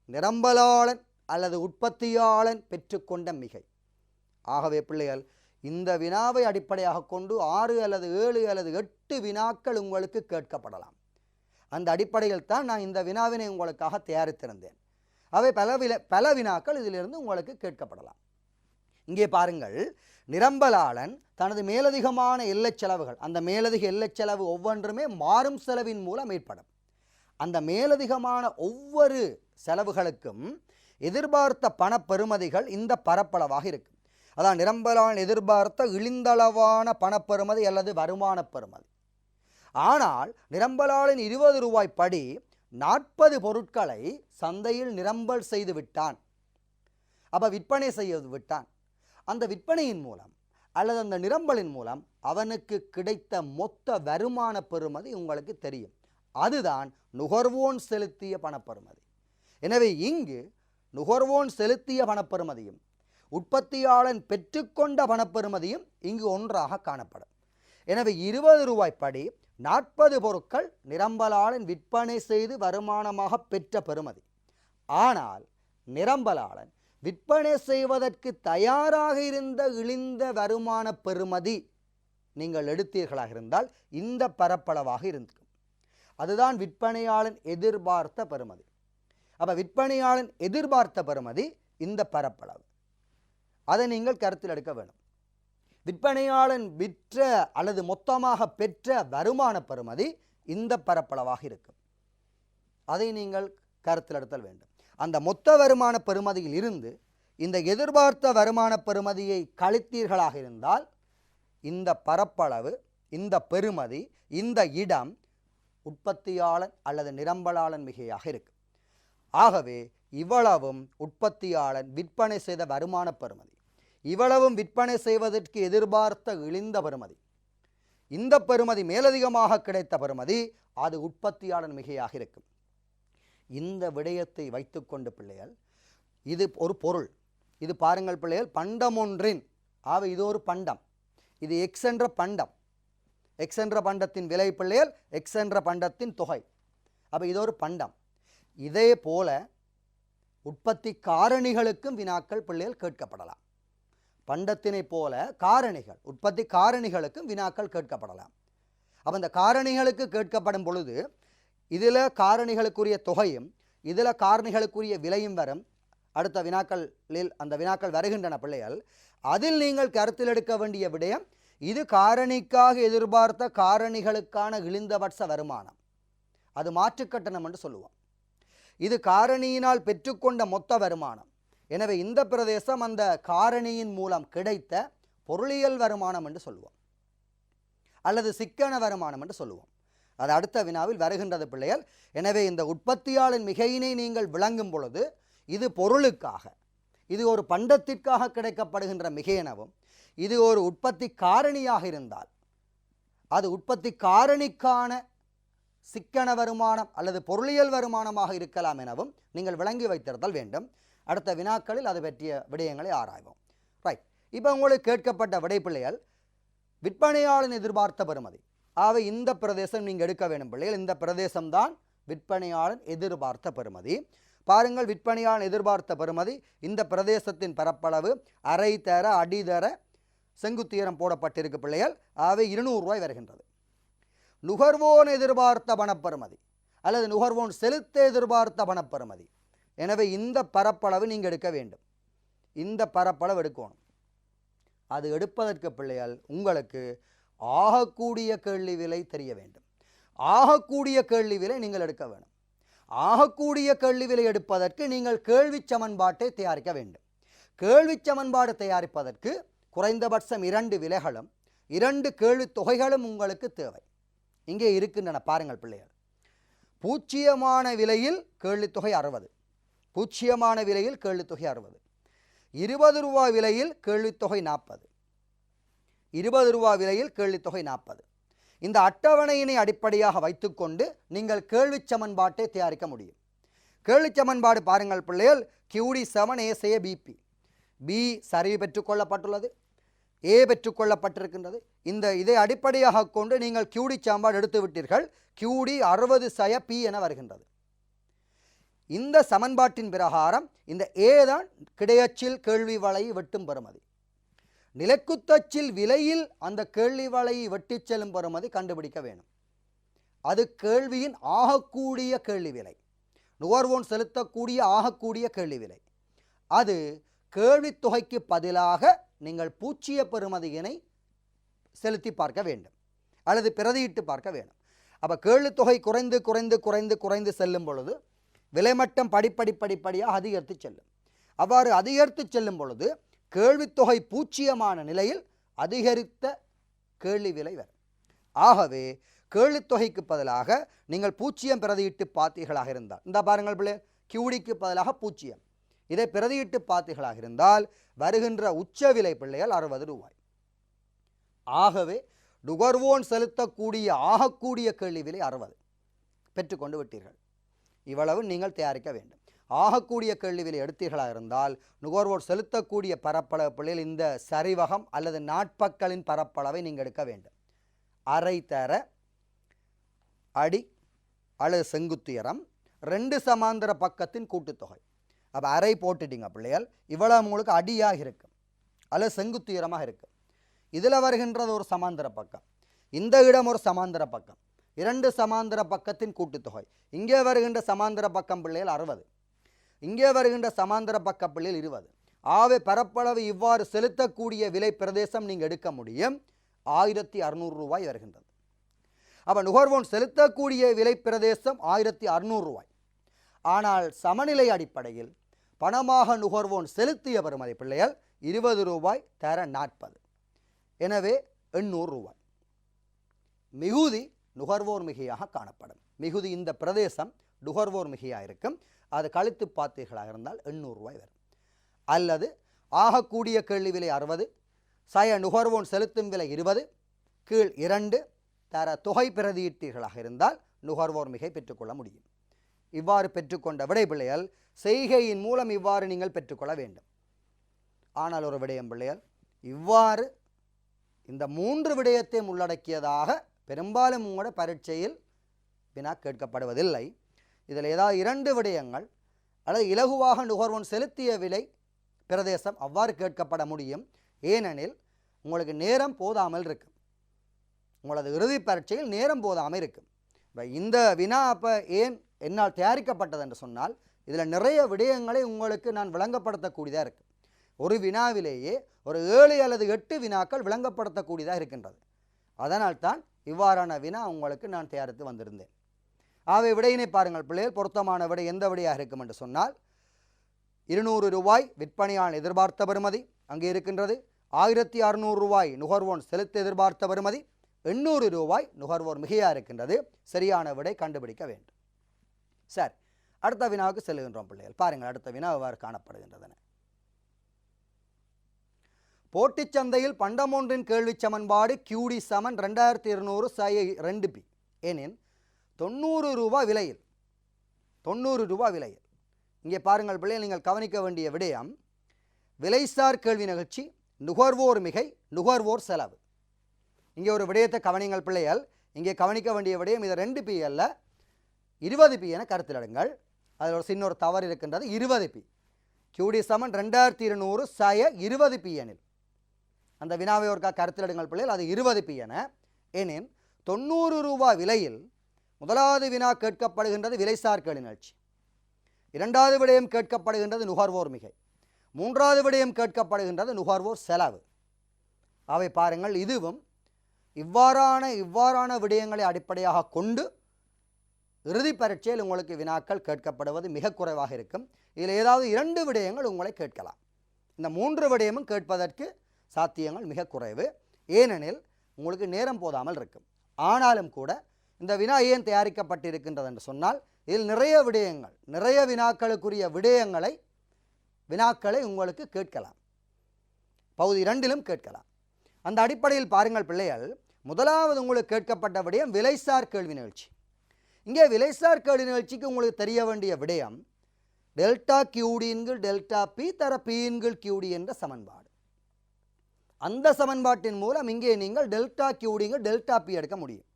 நிரம்பலாளன் அல்லது உற்பத்தியாளன் பெற்றுக்கொண்ட மிகை. ஆகவே பிள்ளைகள், இந்த வினாவை அடிப்படையாக கொண்டு 6 அல்லது 7 அல்லது 8 வினாக்கள் உங்களுக்கு கேட்கப்படலாம். அந்த அடிப்படையில் தான் நான் இந்த வினாவினை உங்களுக்காக தயாரித்திருந்தேன். அவை பல வினாக்கள் இதிலிருந்து உங்களுக்கு கேட்கப்படலாம். இங்கே பாருங்கள், நிரம்பலாளன் தனது மேலதிகமான எல்லை செலவுகள், அந்த மேலதிக எல்லை செலவு ஒவ்வொன்றுமே மாறும் செலவின் மூலம் ஏற்படும். அந்த மேலதிகமான ஒவ்வொரு செலவுகளுக்கும் எதிர்பார்த்த பணப்பெறுமதிகள் இந்த பரப்பளவாக இருக்கும். அதான் நிரம்பலாளன் எதிர்பார்த்த இழிந்தளவான பணப்பெறுமதி அல்லது வருமான பெறுமதி. ஆனால் நிரம்பலாளன் 20 ரூபாய் படி 40 பொருட்களை சந்தையில் நிரம்பல் செய்து விட்டான். அப்போ விற்பனை செய்து விட்டான். அந்த விற்பனையின் மூலம் அல்லது அந்த நிரம்பலின் மூலம் அவனுக்கு கிடைத்த மொத்த வருமான பெறுமதி உங்களுக்கு தெரியும். அதுதான் நுகர்வோன் செலுத்திய பணப்பெறுமதி. எனவே இங்கு நுகர்வோன் செலுத்திய பணப்பெறுமதியும் உற்பத்தியாளன் பெற்றுக்கொண்ட பணப்பெறுமதியும் இங்கு ஒன்றாக காணப்படும். எனவே 20 ரூபாய் படி 40 பொருட்கள் நிரம்பலாளன் விற்பனை செய்து வருமானமாக பெற்ற பெறுமதி. ஆனால் நிரம்பலாளன் விற்பனை செய்வதற்கு தயாராக இருந்த இழிந்த வருமான பெறுமதி நீங்கள் எடுத்தீர்களாக இருந்தால் இந்த பரப்பளவாக இருக்கும். அதுதான் விற்பனையாளன் எதிர்பார்த்த பெறுமதி. அப்போ விற்பனையாளன் எதிர்பார்த்த பெறுமதி இந்த பரப்பளவு. அதை நீங்கள் கருத்தில் எடுக்க வேண்டும். விற்பனையாளன் விற்ற அல்லது மொத்தமாக பெற்ற வருமான பெறுமதி இந்த பரப்பளவாக இருக்கும். அதை நீங்கள் கருத்தில் எடுத்தல் வேண்டும். அந்த மொத்த வருமான பெறுமதியில் இருந்து இந்த எதிர்பார்த்த வருமான பெறுமதியை கழித்தீர்களாக இருந்தால் இந்த பரப்பளவு, இந்த பெறுமதி, இந்த இடம் உற்பத்தியாளன் அல்லது நிரம்பலாளன் மிகையாக இருக்கும். ஆகவே இவ்வளவும் உற்பத்தியாளன் விற்பனை செய்த வருமான பெறுமதி, இவ்வளவும் விற்பனை செய்வதற்கு எதிர்பார்த்த இழிந்த பெறுமதி, இந்த பெறுமதி மேலதிகமாக கிடைத்த பெறுமதி அது உற்பத்தியாளன் மிகையாக இருக்கும். இந்த விடயத்தை வைத்துக்கொண்டு பிள்ளைகள், இது ஒரு பொருள், இது பாருங்கள் பிள்ளைகள், பண்டம் ஒன்றின் இது ஒரு பண்டம், இது எக்ஸ் என்ற பண்டம், எக்ஸ் என்ற பண்டத்தின் விலை பிள்ளைகள் எக்ஸ் என்ற பண்டத்தின் தொகை. அப்போ இது ஒரு பண்டம். இதே போல உற்பத்தி காரணிகளுக்கும் வினாக்கள் பிள்ளைகள் கேட்கப்படலாம். பண்டத்தினை போல காரணிகள், உற்பத்தி காரணிகளுக்கும் வினாக்கள் கேட்கப்படலாம். அப்போ இந்த காரணிகளுக்கு கேட்கப்படும் பொழுது இதில் காரணிகளுக்குரிய தொகையும் இதில் காரணிகளுக்குரிய விலையும் வரும். அடுத்த வினாக்களில் அந்த வினாக்கள் வருகின்றன பிள்ளைகள். அதில் நீங்கள் கருத்தில் எடுக்க வேண்டிய விடயம், இது காரணிக்காக எதிர்பார்த்த காரணிகளுக்கான இழிந்தபட்ச வருமானம், அது மாற்றுக்கட்டணம் என்று சொல்லுவோம். இது காரணியினால் பெற்றுக்கொண்ட மொத்த வருமானம். எனவே இந்த பிரதேசம் அந்த காரணியின் மூலம் கிடைத்த பொருளியல் வருமானம் என்று சொல்லுவோம், அல்லது சிக்கன வருமானம் என்று சொல்லுவோம். அது அடுத்த வினாவில் வருகின்றது பிள்ளைகள். எனவே இந்த உற்பத்தியாளன் மிகையினை நீங்கள் விளங்கும் பொழுது இது பொருளுக்காக, இது ஒரு பண்டத்திற்காக கிடைக்கப்படுகின்ற மிகை எனவும், இது ஒரு உற்பத்தி காரணியாக இருந்தால் அது உற்பத்தி காரணிக்கான சிக்கன வருமானம் அல்லது பொருளியல் வருமானமாக இருக்கலாம் எனவும் நீங்கள் விளங்கி வைத்திருத்தல் வேண்டும். அடுத்த வினாக்களில் அது பற்றிய விடயங்களை ஆராய்வோம். ரைட், இப்போ உங்களுக்கு கேட்கப்பட்ட விடை பிள்ளைகள், விற்பனையாளன் எதிர்பார்த்த பெறுமதி. ஆகவே இந்த பிரதேசம் நீங்கள் எடுக்க வேண்டும் பிள்ளைகள். இந்த பிரதேசம்தான் விற்பனையாளன் எதிர்பார்த்த பெறுமதி. பாருங்கள், விற்பனையாளன் எதிர்பார்த்த பெறுமதி இந்த பிரதேசத்தின் பரப்பளவு அரை தர அடிதர செங்குத்தீரம் போடப்பட்டிருக்கு பிள்ளைகள். ஆகவே 200 ரூபாய் வருகின்றது. நுகர்வோன் எதிர்பார்த்த பணப்பெறுமதி அல்லது நுகர்வோன் செலுத்த எதிர்பார்த்த பணப்பெறுமதி. எனவே இந்த பரப்பளவு நீங்கள் எடுக்க வேண்டும். இந்த பரப்பளவு எடுக்கணும். அது எடுப்பதற்கு பிள்ளைகள் உங்களுக்கு ஆகக்கூடிய கேள்வி விலை தெரிய வேண்டும். ஆகக்கூடிய கேள்வி விலை நீங்கள் எடுக்க வேண்டும். ஆகக்கூடிய கேள்வி விலை எடுப்பதற்கு நீங்கள் கேள்வி சமன்பாட்டை தயாரிக்க வேண்டும். கேள்வி சமன்பாடு தயாரிப்பதற்கு குறைந்தபட்சம் 2 விலைகளும் 2 கேள்வி தொகைகளும் உங்களுக்கு தேவை. இங்கே இருக்கின்றன பாருங்கள் பிள்ளைகள். பூச்சியமான விலையில் கேள்வித்தொகை 60, பூச்சியமான விலையில் கேள்வித்தொகை 60, 20 ரூபாய் விலையில் கேள்வித்தொகை 40, 20 ரூபாய் விலையில் கேள்வித்தொகை 40. இந்த அட்டவணையினை அடிப்படையாக வைத்துக்கொண்டு நீங்கள் கேள்வி சமன்பாட்டை தயாரிக்க முடியும். கேள்வி சமன்பாடு பாருங்கள் பிள்ளைகள். QD 7 A செய்ய BP, B சரிவு பெற்றுக்கொள்ளப்பட்டுள்ளது, A பெற்றுக்கொள்ளப்பட்டிருக்கின்றது. இதை அடிப்படையாக கொண்டு நீங்கள் QD சமன்பாடு எடுத்து விட்டீர்கள். QD 60 செய்ய P என வருகின்றது. இந்த சமன்பாட்டின் பிரகாரம் இந்த A தான் கிடையச்சில் கேள்வி வலை வெட்டும் பெறுமதி. நிலைக்குத்தச்சில் விலையில் அந்த கேள்வி வலையை வெட்டி செல்லும் பெறுமதி கண்டுபிடிக்க வேண்டும். அது கேள்வியின் ஆகக்கூடிய கேள்வி விலை, நுகர்வோன் செலுத்தக்கூடிய ஆகக்கூடிய கேள்வி விலை. அது கேள்வி தொகைக்கு பதிலாக நீங்கள் பூச்சிய பெறுமதியினை செலுத்தி பார்க்க வேண்டும் அல்லது பிரதியிட்டு பார்க்க வேண்டும். அப்போ கேள்வி தொகை குறைந்து குறைந்து குறைந்து குறைந்து செல்லும் பொழுது விலைமட்டம் படிப்படியாக அதிகரித்து செல்லும். அவ்வாறு அதிகரித்து செல்லும் பொழுது கேள்வித்தொகை பூச்சியமான நிலையில் அதிகரித்த கேள்வி விலை வரும். ஆகவே கேள்வித்தொகைக்கு பதிலாக நீங்கள் பூச்சியம் பிரதியிட்டு பார்த்தீர்களாக இருந்தால், இந்த பாருங்கள் பிள்ளை, QDக்கு பதிலாக பூச்சியம், இதை பிரதியிட்டு பார்த்தீர்களாக இருந்தால் வருகின்ற உச்ச விலை பிள்ளைகள் 60 ரூபாய். ஆகவே நுகர்வோன் செலுத்தக்கூடிய ஆகக்கூடிய கேள்வி விலை 60 பெற்றுக்கொண்டு விட்டீர்கள். இவ்வளவு நீங்கள் தயாரிக்க வேண்டும். ஆகக்கூடிய கேள்வி விலை எடுத்தீர்களாக இருந்தால் நுகர்வோர் செலுத்தக்கூடிய பரப்பளவு பிள்ளைகள் இந்த சரிவகம் அல்லது நாட்பக்களின் பரப்பளவை நீங்கள் எடுக்க வேண்டும். அரை தர அடி அல்லது செங்குத்துயரம் 2 சமாந்தர பக்கத்தின் கூட்டுத்தொகை. அப்போ அரை போட்டுட்டீங்க பிள்ளைகள், இவ்வளோ உங்களுக்கு அடியாக இருக்கும் அல்லது செங்குத்துயரமாக இருக்கும். இதில் வருகின்றது ஒரு சமாந்தர பக்கம், இந்த இடம் ஒரு சமாந்தர பக்கம், 2 சமாந்தர பக்கத்தின் கூட்டுத்தொகை. இங்கே வருகின்ற சமாந்தர பக்கம் பிள்ளைகள் 60, இங்கே வருகின்ற சமாந்தர பக்க பிள்ளைகள் 20. ஆகவே பரப்பளவு இவ்வாறு செலுத்தக்கூடிய விலை பிரதேசம் நீங்கள் எடுக்க முடியும் 1600 ரூபாய் வருகின்றது. அப்போ நுகர்வோன் செலுத்தக்கூடிய விலை பிரதேசம் 1600 ரூபாய். ஆனால் சமநிலை அடிப்படையில் பணமாக நுகர்வோன் செலுத்திய பெறுமதி பிள்ளைகள் 20 ரூபாய் தர 40, எனவே 800 ரூபாய். மிகுதி நுகர்வோர் மிகையாக காணப்படும். மிகுதி இந்த பிரதேசம் நுகர்வோர் மிகையாக இருக்கும். அது கழித்து பார்த்தீர்களாக இருந்தால் 800 ரூபாய் வரும். அல்லது ஆகக்கூடிய கேள்வி விலை 60, சய நுகர்வோன் செலுத்தும் விலை 20, கீழ் 2 தர தொகை பிரதியிட்டீர்களாக இருந்தால் நுகர்வோர் மிகை பெற்றுக்கொள்ள முடியும். இவ்வாறு பெற்றுக்கொண்ட விடை பிள்ளைகள் செய்கையின் மூலம் இவ்வாறு நீங்கள் பெற்றுக்கொள்ள வேண்டும். ஆனால் ஒரு விடயம் பிள்ளைகள், இவ்வாறு இந்த 3 விடயத்தையும் உள்ளடக்கியதாக பெரும்பாலும் உங்களோட பரீட்சையில் வினா கேட்கப்படுவதில்லை. இதில் ஏதாவது 2 விடயங்கள் அல்லது இலகுவாக நுகர்வோன் செலுத்திய விலை பிரதேசம் அவ்வாறு கேட்கப்பட முடியும். ஏனெனில் உங்களுக்கு நேரம் போதாமல் இருக்கும், உங்களது இறுதி பரீட்சையில் நேரம் போதாமல் இருக்கும். இப்போ இந்த வினா அப்போ ஏன் என்னால் தயாரிக்கப்பட்டது என்று சொன்னால், இதில் நிறைய விடயங்களை உங்களுக்கு நான் விளங்கப்படுத்தக்கூடியதாக இருக்குது. ஒரு வினாவிலேயே ஒரு 7 அல்லது 8 வினாக்கள் விளங்கப்படுத்தக்கூடியதாக இருக்கின்றது. அதனால்தான் இவ்வாறான வினா உங்களுக்கு நான் தயாரித்து வந்திருந்தேன். ஆகவே விடையினை பாருங்கள் பிள்ளைகள், பொருத்தமான விடை எந்த விடையாக இருக்கும் என்று சொன்னால் 200 ரூபாய் விற்பனையாளர் எதிர்பார்த்த பெறுமதி அங்கே இருக்கின்றது. 1600 ரூபாய் நுகர்வோன் செலுத்த எதிர்பார்த்த பெறுமதி, 800 ரூபாய் நுகர்வோர் மிகையாக இருக்கின்றது. சரியான விடை கண்டுபிடிக்க வேண்டும். சரி, அடுத்த வினாவுக்கு செல்லுகின்றோம் பிள்ளைகள். பாருங்கள் அடுத்த வினா எவ்வாறு காணப்படுகின்றன. போட்டிச் சந்தையில் பண்டமொன்றின் கேள்வி சமன்பாடு QD சமன் 2200/2p எனின் 90 ரூபாய் விலையில், 90 ரூபாய் விலையில். இங்கே பாருங்கள் பிள்ளைகள், நீங்கள் கவனிக்க வேண்டிய விடயம் விலைசார் கேள்வி நிகழ்ச்சி, நுகர்வோர் மிகை, நுகர்வோர் செலவு. இங்கே ஒரு விடயத்தை கவனிங்கள் பிள்ளைகள். இங்கே கவனிக்க வேண்டிய விடயம் இது 2p அல்ல 20p என கருத்திலிடுங்கள். அதில் ஒரு சின்ன ஒரு தவறு இருக்கின்றது. 20p QD சமன் 2200/20p எனில் அந்த வினாவை ஒருக்கா கருத்திலிடுங்கள் பிள்ளைகள். அது 20p என எனின் 90 ரூபாய் விலையில் முதலாவது வினா கேட்கப்படுகின்றது விலைசார் கேள்வி நிகழ்ச்சி, 2வது விடயம் கேட்கப்படுகின்றது நுகர்வோர் மிகை, 3வது விடயம் கேட்கப்படுகின்றது நுகர்வோர் செலவு. அவை பாருங்கள், இதுவும் இவ்வாறான விடயங்களை அடிப்படையாக கொண்டு இறுதி பரீட்சையில் உங்களுக்கு வினாக்கள் கேட்கப்படுவது மிக குறைவாக இருக்கும். இதில் ஏதாவது 2 விடயங்கள் உங்களை கேட்கலாம். இந்த 3 விடயமும் கேட்பதற்கு சாத்தியங்கள் மிக குறைவு. ஏனெனில் உங்களுக்கு நேரம் போதாமல் இருக்கும். ஆனாலும் கூட இந்த வினா ஏன் தயாரிக்கப்பட்டிருக்கின்றது என்று சொன்னால், இதில் நிறைய விடயங்கள், நிறைய வினாக்களுக்குரிய வினாக்களை உங்களுக்கு கேட்கலாம். பகுதி 2லும் கேட்கலாம். அந்த அடிப்படையில் பாருங்கள் பிள்ளைகள், முதலாவது உங்களுக்கு கேட்கப்பட்ட விடயம் விலைசார் கேள்வி நிகழ்ச்சி. இங்கே விலைசார் கேள்வி நிகழ்ச்சிக்கு உங்களுக்கு தெரிய வேண்டிய விடயம் டெல்டா கியூடின்கள் டெல்டா பி தர பின்கள் கியூடி என்ற சமன்பாடு. அந்த சமன்பாட்டின் மூலம் இங்கே நீங்கள் டெல்டா கியூடின்கள் டெல்டா பி எடுக்க முடியும்.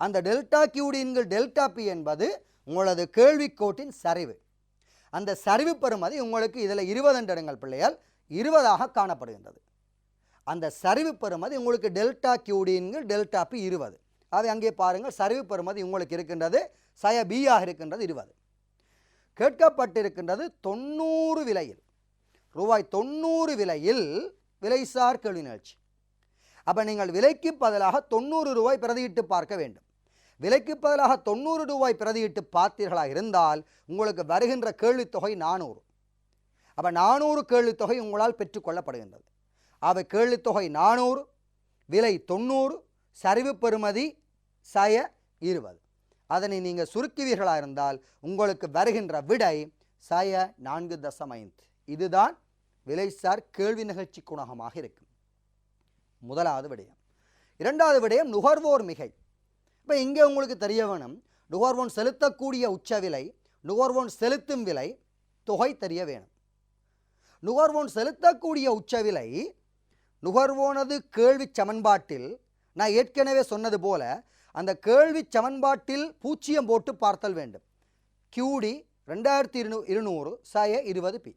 அந்த டெல்டா கியூடின்கள் டெல்டா பி என்பது உங்களது கேள்விக்கோட்டின் சரிவு. அந்த சரிவு பெறுமதி உங்களுக்கு இதில் 20 என்றுங்கள் பிள்ளைகள் 20ஆக காணப்படுகின்றது. அந்த சரிவு பெறுமதி உங்களுக்கு டெல்டா கியூடின்கள் டெல்டா பி 20. அதை அங்கே பாருங்கள், சரிவு பெறுமதி உங்களுக்கு இருக்கின்றது சய பியாக இருக்கின்றது 20. கேட்கப்பட்டிருக்கின்றது 90 விலையில், ரூபாய் 90 விலையில் விலைசார் கேள்வி நிகழ்ச்சி. அப்போ நீங்கள் விலைக்கு பதிலாக 90 ரூபாய் பிரதியிட்டு பார்க்க வேண்டும். விலைக்கு பதிலாக 90 ரூபாய் பிரதியிட்டு பார்த்தீர்களாக இருந்தால் உங்களுக்கு வருகின்ற கேள்வித்தொகை 400. அப்போ 400 கேள்வித்தொகை உங்களால் பெற்றுக்கொள்ளப்படுகின்றது. அவை கேள்வித்தொகை 400, விலை 90, சரிவு பெறுமதி சய 20. அதனை நீங்கள் சுருக்குவீர்களாக இருந்தால் உங்களுக்கு வருகின்ற விடை சய 4.5. இதுதான் விலைசார் கேள்வி நிகழ்ச்சி குணகமாக இருக்கும். முதலாவது விடயம். 2வது விடயம் நுகர்வோர் மிகை. இப்போ இங்கே உங்களுக்கு தெரிய வேணும், நுகர்வோன் செலுத்தக்கூடிய உச்ச விலை, நுகர்வோன் செலுத்தும் விலை தொகை தெரிய வேணும். நுகர்வோன் செலுத்தக்கூடிய உச்ச விலை நுகர்வோனது கேள்வி சமன்பாட்டில் நான் ஏற்கனவே சொன்னது போல அந்த கேள்வி சமன்பாட்டில் 0 போட்டு பார்த்தல் வேண்டும். QD 2200 சய 20 பி.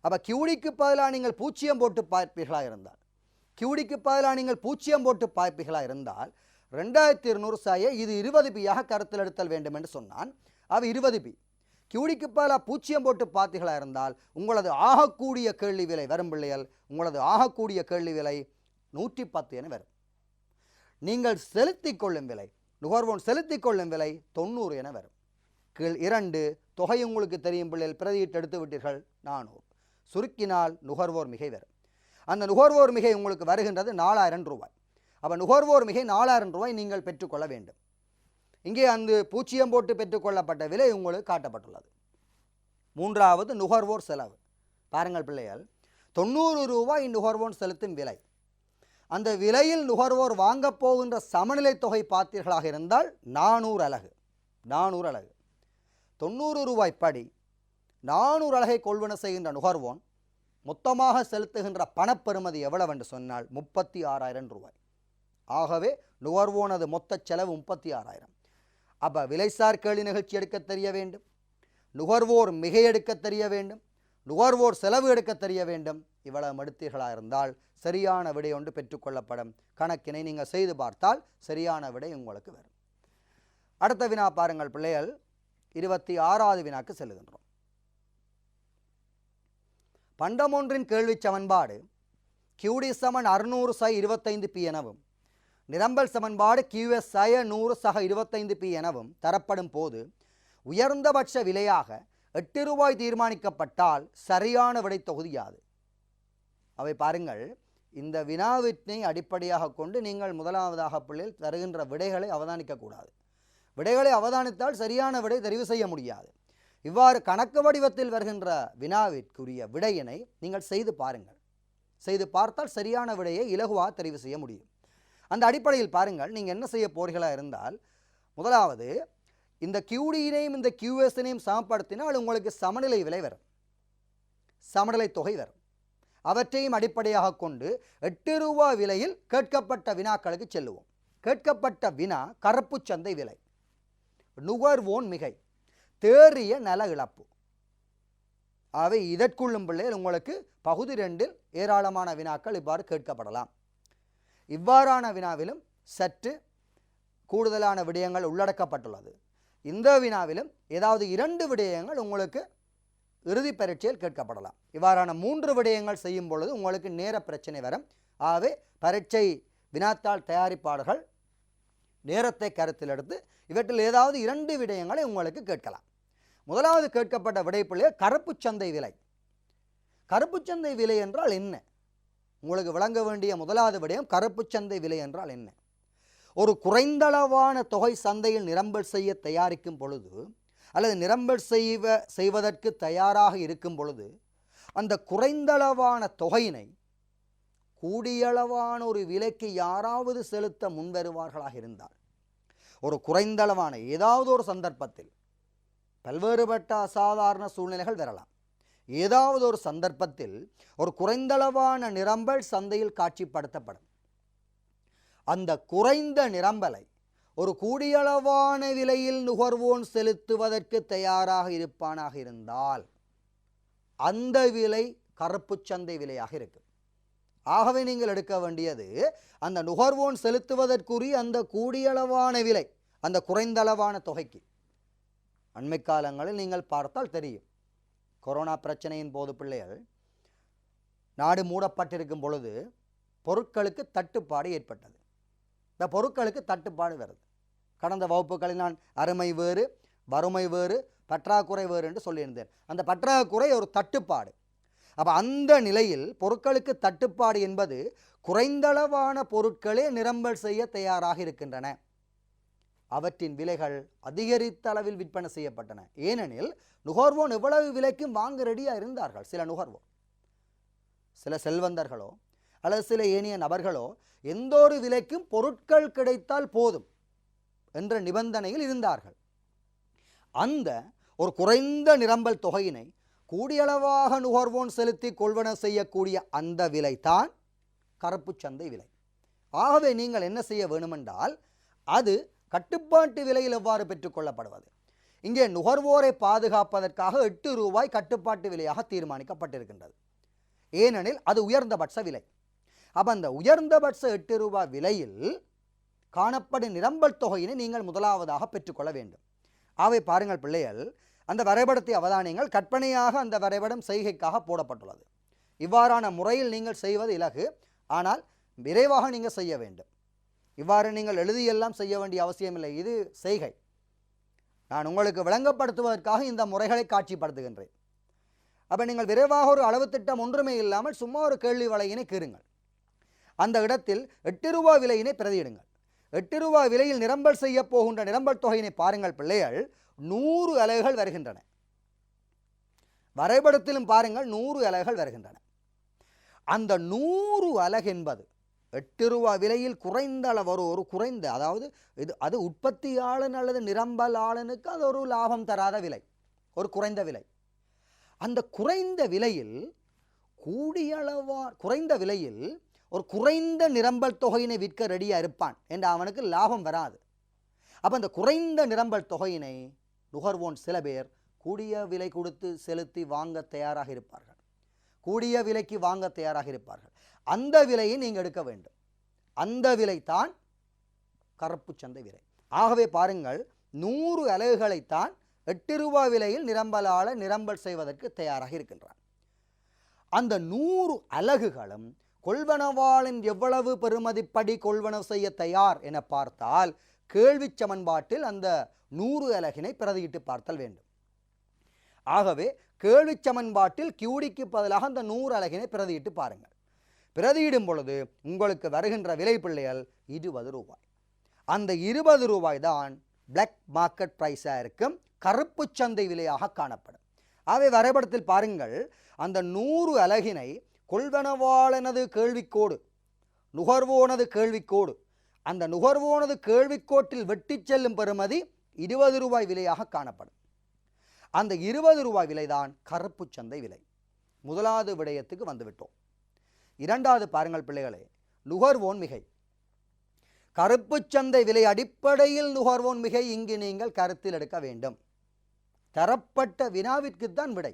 அப்போ கியூடிக்கு பதிலாக நீங்கள் 0 போட்டு பார்ப்பீர்களாக இருந்தால், கியூடிக்கு பதிலாக நீங்கள் 0 போட்டு பார்ப்பீர்களாக இருந்தால் 2200 சய இது 20 பியாக கருத்தில் எடுத்தல் வேண்டும் என்று சொன்னான். அது 20 பி. கியூடிக்கு பதிலாக 0 போட்டு பார்த்தீர்களாக இருந்தால் உங்களது ஆகக்கூடிய கேள்வி விலை வரும் பிள்ளைகள், உங்களது ஆகக்கூடிய கேள்வி விலை 110 என வரும். நீங்கள் செலுத்திக் கொள்ளும் விலை, நுகர்வோன் செலுத்திக் கொள்ளும் விலை 90 என வரும். கீழ் 2 தொகை உங்களுக்கு தெரியும் பிள்ளைகள், பிரதியிட்டு எடுத்து விட்டீர்கள் 400. சுருக்கினால் நுகர்வோர் மிகை வரும். அந்த நுகர்வோர் மிகை உங்களுக்கு வருகின்றது 4000 ரூபாய். அப்போ நுகர்வோர் மிகை 4000 ரூபாய் நீங்கள் பெற்றுக்கொள்ள வேண்டும். இங்கே அந்த 0 போட்டு பெற்றுக்கொள்ளப்பட்ட விலை உங்களுக்கு காட்டப்பட்டுள்ளது. மூன்றாவது நுகர்வோர் செலவு. பாருங்கள் பிள்ளைகள், 90 ரூபாய் நுகர்வோர் செலுத்தும் விலை. அந்த விலையில் நுகர்வோர் வாங்கப் போகின்ற சமநிலை தொகை பார்த்தீர்களாக இருந்தால் 400 அலகு. 400 அலகு 90 ரூபாய் படி 400 அலகை கொள்வன செய்கின்ற நுகர்வோன் மொத்தமாக செலுத்துகின்ற பணப்பெறுமதி எவ்வளவு என்று சொன்னால் 36,000 ரூபாய். ஆகவே நுகர்வோனது மொத்த செலவு 36,000. அப்போ விலைசார் கேள்வி நிகழ்ச்சி எடுக்க தெரிய வேண்டும், நுகர்வோர் மிகை எடுக்க தெரிய வேண்டும், நுகர்வோர் செலவு எடுக்க தெரிய வேண்டும். இவ்வளவு எடுத்தீர்களாக இருந்தால் சரியான விடை ஒன்று பெற்றுக்கொள்ளப்படும். கணக்கினை நீங்கள் செய்து பார்த்தால் சரியான விடை உங்களுக்கு வரும். அடுத்த வினா பாருங்கள் பிள்ளைகள், 26வது வினாக்கு செல்லுகின்றோம். பண்டம் ஒன்றின் கேள்வி சமன்பாடு QD சமன் 600 சை 25 பி எனவும் நிரம்பல் சமன்பாடு QS சய 100 சக 25 பி எனவும் தரப்படும் போது உயர்ந்தபட்ச விலையாக 8 ரூபாய் தீர்மானிக்கப்பட்டால் சரியான விடை தொகுதி யாது? அவை பாருங்கள், இந்த வினாவினை அடிப்படையாக கொண்டு நீங்கள் முதலாவதாக பிள்ளைகள் தருகின்ற விடைகளை அவதானிக்கக்கூடாது. விடைகளை அவதானித்தால் சரியான விடை தெரிவு செய்ய முடியாது. இவ்வாறு கணக்கு வடிவத்தில் வருகின்ற வினாவிற்குரிய விடையினை நீங்கள் செய்து பாருங்கள். செய்து பார்த்தால் சரியான விடையை இலகுவாக தெரிவு செய்ய முடியும். அந்த அடிப்படையில் பாருங்கள், நீங்கள் என்ன செய்ய போறீர்களா இருந்தால், முதலாவது இந்த QDயினையும் இந்த QSனையும் சமப்படுத்தினால் உங்களுக்கு சமநிலை விலை வரும், சமநிலை தொகை வரும். அவற்றையும் அடிப்படையாக கொண்டு 8 ரூபாய் விலையில் கேட்கப்பட்ட வினாக்களுக்கு செல்லுவோம். கேட்கப்பட்ட வினா கருப்பு சந்தை விலை, நுகர்வோன் மிகை, தேறிய நல இழப்பு. அவை இதற்குள்ளும் பிள்ளைகள் உங்களுக்கு பகுதி 2இல் ஏராளமான வினாக்கள் இவ்வாறு கேட்கப்படலாம். இவ்வாறான வினாவிலும் சற்று கூடுதலான விடயங்கள் உள்ளடக்கப்பட்டுள்ளது. இந்த வினாவிலும் ஏதாவது 2 விடயங்கள் உங்களுக்கு இறுதி பரீட்சையில் கேட்கப்படலாம். இவ்வாறான 3 விடயங்கள் செய்யும் பொழுது உங்களுக்கு நேர பிரச்சனை வரும். ஆகவே பரீட்சை வினாத்தாள் தயாரிப்பாளர்கள் நேரத்தை கருத்தில் எடுத்து இவற்றில் ஏதாவது 2 விடயங்களை உங்களுக்கு கேட்கலாம். முதலாவது கேட்கப்பட்ட விடைப்புள்ளிய கருப்பு சந்தை விலை. கருப்பு சந்தை விலை என்றால் என்ன? உங்களுக்கு விளங்க வேண்டிய முதலாவது விடயம் கருப்பு சந்தை விலை என்றால் என்ன? ஒரு குறைந்தளவான தொகை சந்தையில் நிரம்பல் செய்ய தயாரிக்கும் பொழுது அல்லது நிரம்பல் செய்வதற்கு தயாராக இருக்கும் பொழுது அந்த குறைந்தளவான தொகையினை கூடியளவான ஒரு விலைக்கு யாராவது செலுத்த முன்வருவார்களாக இருந்தால், ஒரு குறைந்தளவான ஏதாவது ஒரு சந்தர்ப்பத்தில், பல்வேறுபட்ட அசாதாரண சூழ்நிலைகள் வரலாம், ஏதாவது ஒரு சந்தர்ப்பத்தில் ஒரு குறைந்தளவான நிரம்பல் சந்தையில் காட்சிப்படுத்தப்படும். அந்த குறைந்த நிரம்பலை ஒரு கூடியளவான விலையில் நுகர்வோன் செலுத்துவதற்கு தயாராக இருப்பானாக இருந்தால் அந்த விலை கருப்பு சந்தை விலையாக இருக்கும். ஆகவே நீங்கள் எடுக்க வேண்டியது அந்த நுகர்வோன் செலுத்துவதற்குரிய அந்த கூடியளவான விலை, அந்த குறைந்தளவான தொகைக்கு. அண்மை காலங்களில் நீங்கள் பார்த்தால் தெரியும், கொரோனா பிரச்சனையின் போது பிள்ளைகள் நாடு மூடப்பட்டிருக்கும் பொழுது பொருட்களுக்கு தட்டுப்பாடு ஏற்பட்டது. இந்த பொருட்களுக்கு தட்டுப்பாடு வருது. கடந்த வகுப்புகளில் நான் அருமை வேறு, வறுமை வேறு, பற்றாக்குறை வேறு என்று சொல்லியிருந்தேன். அந்த பற்றாக்குறை ஒரு தட்டுப்பாடு. அப்போ அந்த நிலையில் பொருட்களுக்கு தட்டுப்பாடு என்பது குறைந்தளவான பொருட்களே நிரம்பல் செய்ய தயாராக இருக்கின்றன. அவற்றின் விலைகள் அதிகரித்த அளவில் விற்பனை செய்யப்பட்டன. ஏனெனில் நுகர்வோன் எவ்வளவு விலைக்கும் வாங்க ரெடியாக இருந்தார்கள். சில நுகர்வோர், சில செல்வந்தர்களோ அல்லது சில ஏனைய நபர்களோ எந்த ஒரு விலைக்கும் பொருட்கள் கிடைத்தால் போதும் என்ற நிபந்தனையில் இருந்தார்கள். அந்த ஒரு குறைந்த நிரம்பல் தொகையினை கூடியளவாக நுகர்வோன் செலுத்தி கொள்வன செய்யக்கூடிய அந்த விலை தான் கருப்பு சந்தை விலை. ஆகவே நீங்கள் என்ன செய்ய வேண்டுமென்றால், அது கட்டுப்பாட்டு விலையில் எவ்வாறு பெற்றுக்கொள்ளப்படுவது, இங்கே நுகர்வோரை பாதுகாப்பதற்காக 8 ரூபாய் கட்டுப்பாட்டு விலையாக தீர்மானிக்கப்பட்டிருக்கின்றது. ஏனெனில் அது உயர்ந்தபட்ச விலை. அப்போ அந்த உயர்ந்தபட்ச 8 ரூபாய் விலையில் காணப்படும் நிரம்பல் தொகையினை நீங்கள் முதலாவதாக பெற்றுக்கொள்ள வேண்டும். ஆகவே பாருங்கள் பிள்ளைகள், அந்த வரைபடத்தை அவதானியங்கள். கற்பனையாக அந்த வரைபடம் செய்கைக்காக போடப்பட்டுள்ளது. இவ்வாறான முறையில் நீங்கள் செய்வது இலகு, ஆனால் விரைவாக நீங்கள் செய்ய வேண்டும். இவ்வாறு நீங்கள் எழுதியெல்லாம் செய்ய வேண்டிய அவசியமில்லை, இது செய்கை. நான் உங்களுக்கு விளங்கப்படுத்துவதற்காக இந்த முறைகளை காட்சிப்படுத்துகின்றேன். அப்போ நீங்கள் விரைவாக ஒரு அளவு திட்டம் ஒன்றுமே இல்லாமல் சும்மா ஒரு கேள்வி வலையினை கீறுங்கள். அந்த இடத்தில் 8 ரூபாய் விலையினை பிரதியிடுங்கள். 8 ரூபாய் விலையில் நிரம்பல் செய்ய போகின்ற நிரம்பல் தொகையினை பாருங்கள் பிள்ளைகள், 100 அலகுகள் வருகின்றன. வரைபடத்திலும் பாருங்கள் 100 அலகுகள் வருகின்றன. அந்த 100 அலகு என்பது 8 ரூபாய் விலையில் குறைந்த அளவு ஒரு குறைந்த, அதாவது அது உற்பத்தியாளன் அல்லது நிரம்பலாளனுக்கு அது ஒரு லாபம் தராத விலை, ஒரு குறைந்த விலை. அந்த குறைந்த விலையில் குறைந்த விலையில் ஒரு குறைந்த நிரம்பல் தொகையினை விற்க ரெடியாக இருப்பான் என்று அவனுக்கு லாபம் வராது. அப்போ அந்த குறைந்த நிரம்பல் தொகையினை நுகர்வோன் சில பேர் கூடிய விலை கொடுத்து செலுத்தி வாங்க தயாராக இருப்பார்கள், கூடிய விலைக்கு வாங்க தயாராக இருப்பார்கள். அந்த விலையை நீங்கள் எடுக்க வேண்டும். அந்த விலை தான் கருப்பு சந்தை விலை. ஆகவே பாருங்கள், 100 அலகுகளைத்தான் 8 ரூபாய் விலையில் நிரம்பலாளர் நிரம்பல் செய்வதற்கு தயாராக இருக்கின்றான். அந்த 100 அலகுகளும் கொள்வனவாளன் எவ்வளவு பெறுமதிப்படி கொள்வனவு செய்ய தயார் என பார்த்தால் கேள்வி சமன்பாட்டில் அந்த 100 அலகினை பிரதியிட்டு பார்த்தல் வேண்டும். ஆகவே கேள்வி சமன்பாட்டில் கியூடிக்கு பதிலாக அந்த 100 அலகினை பிரதியிட்டு பாருங்கள். பிரதியிடும் பொழுது உங்களுக்கு வருகின்ற விலை பிள்ளைகள் 20 ரூபாய். அந்த 20 ரூபாய் தான் பிளாக் மார்க்கெட் பிரைஸாக இருக்கும், கருப்பு சந்தை விலையாக காணப்படும். ஆகவே வரைபடத்தில் பாருங்கள், அந்த 100 அலகினை கொள்வனவாளனது கேள்விக்கோடு, நுகர்வோனது கேள்விக்கோடு, அந்த நுகர்வோனது கேள்விக்கோட்டில் வெட்டி செல்லும் பெறுமதி 20 ரூபாய் விலையாக காணப்படும். அந்த 20 ரூபாய் விலைதான் கருப்பு சந்தை விலை. முதலாவது விடயத்துக்கு வந்துவிட்டோம். இரண்டாவது பாருங்கள் பிள்ளைகளே, நுகர்வோன் மிகை. கருப்பு சந்தை விலை அடிப்படையில் நுகர்வோன் மிகை இங்கு நீங்கள் கருத்தில் எடுக்க வேண்டும். தரப்பட்ட வினாவிற்குத்தான் விடை.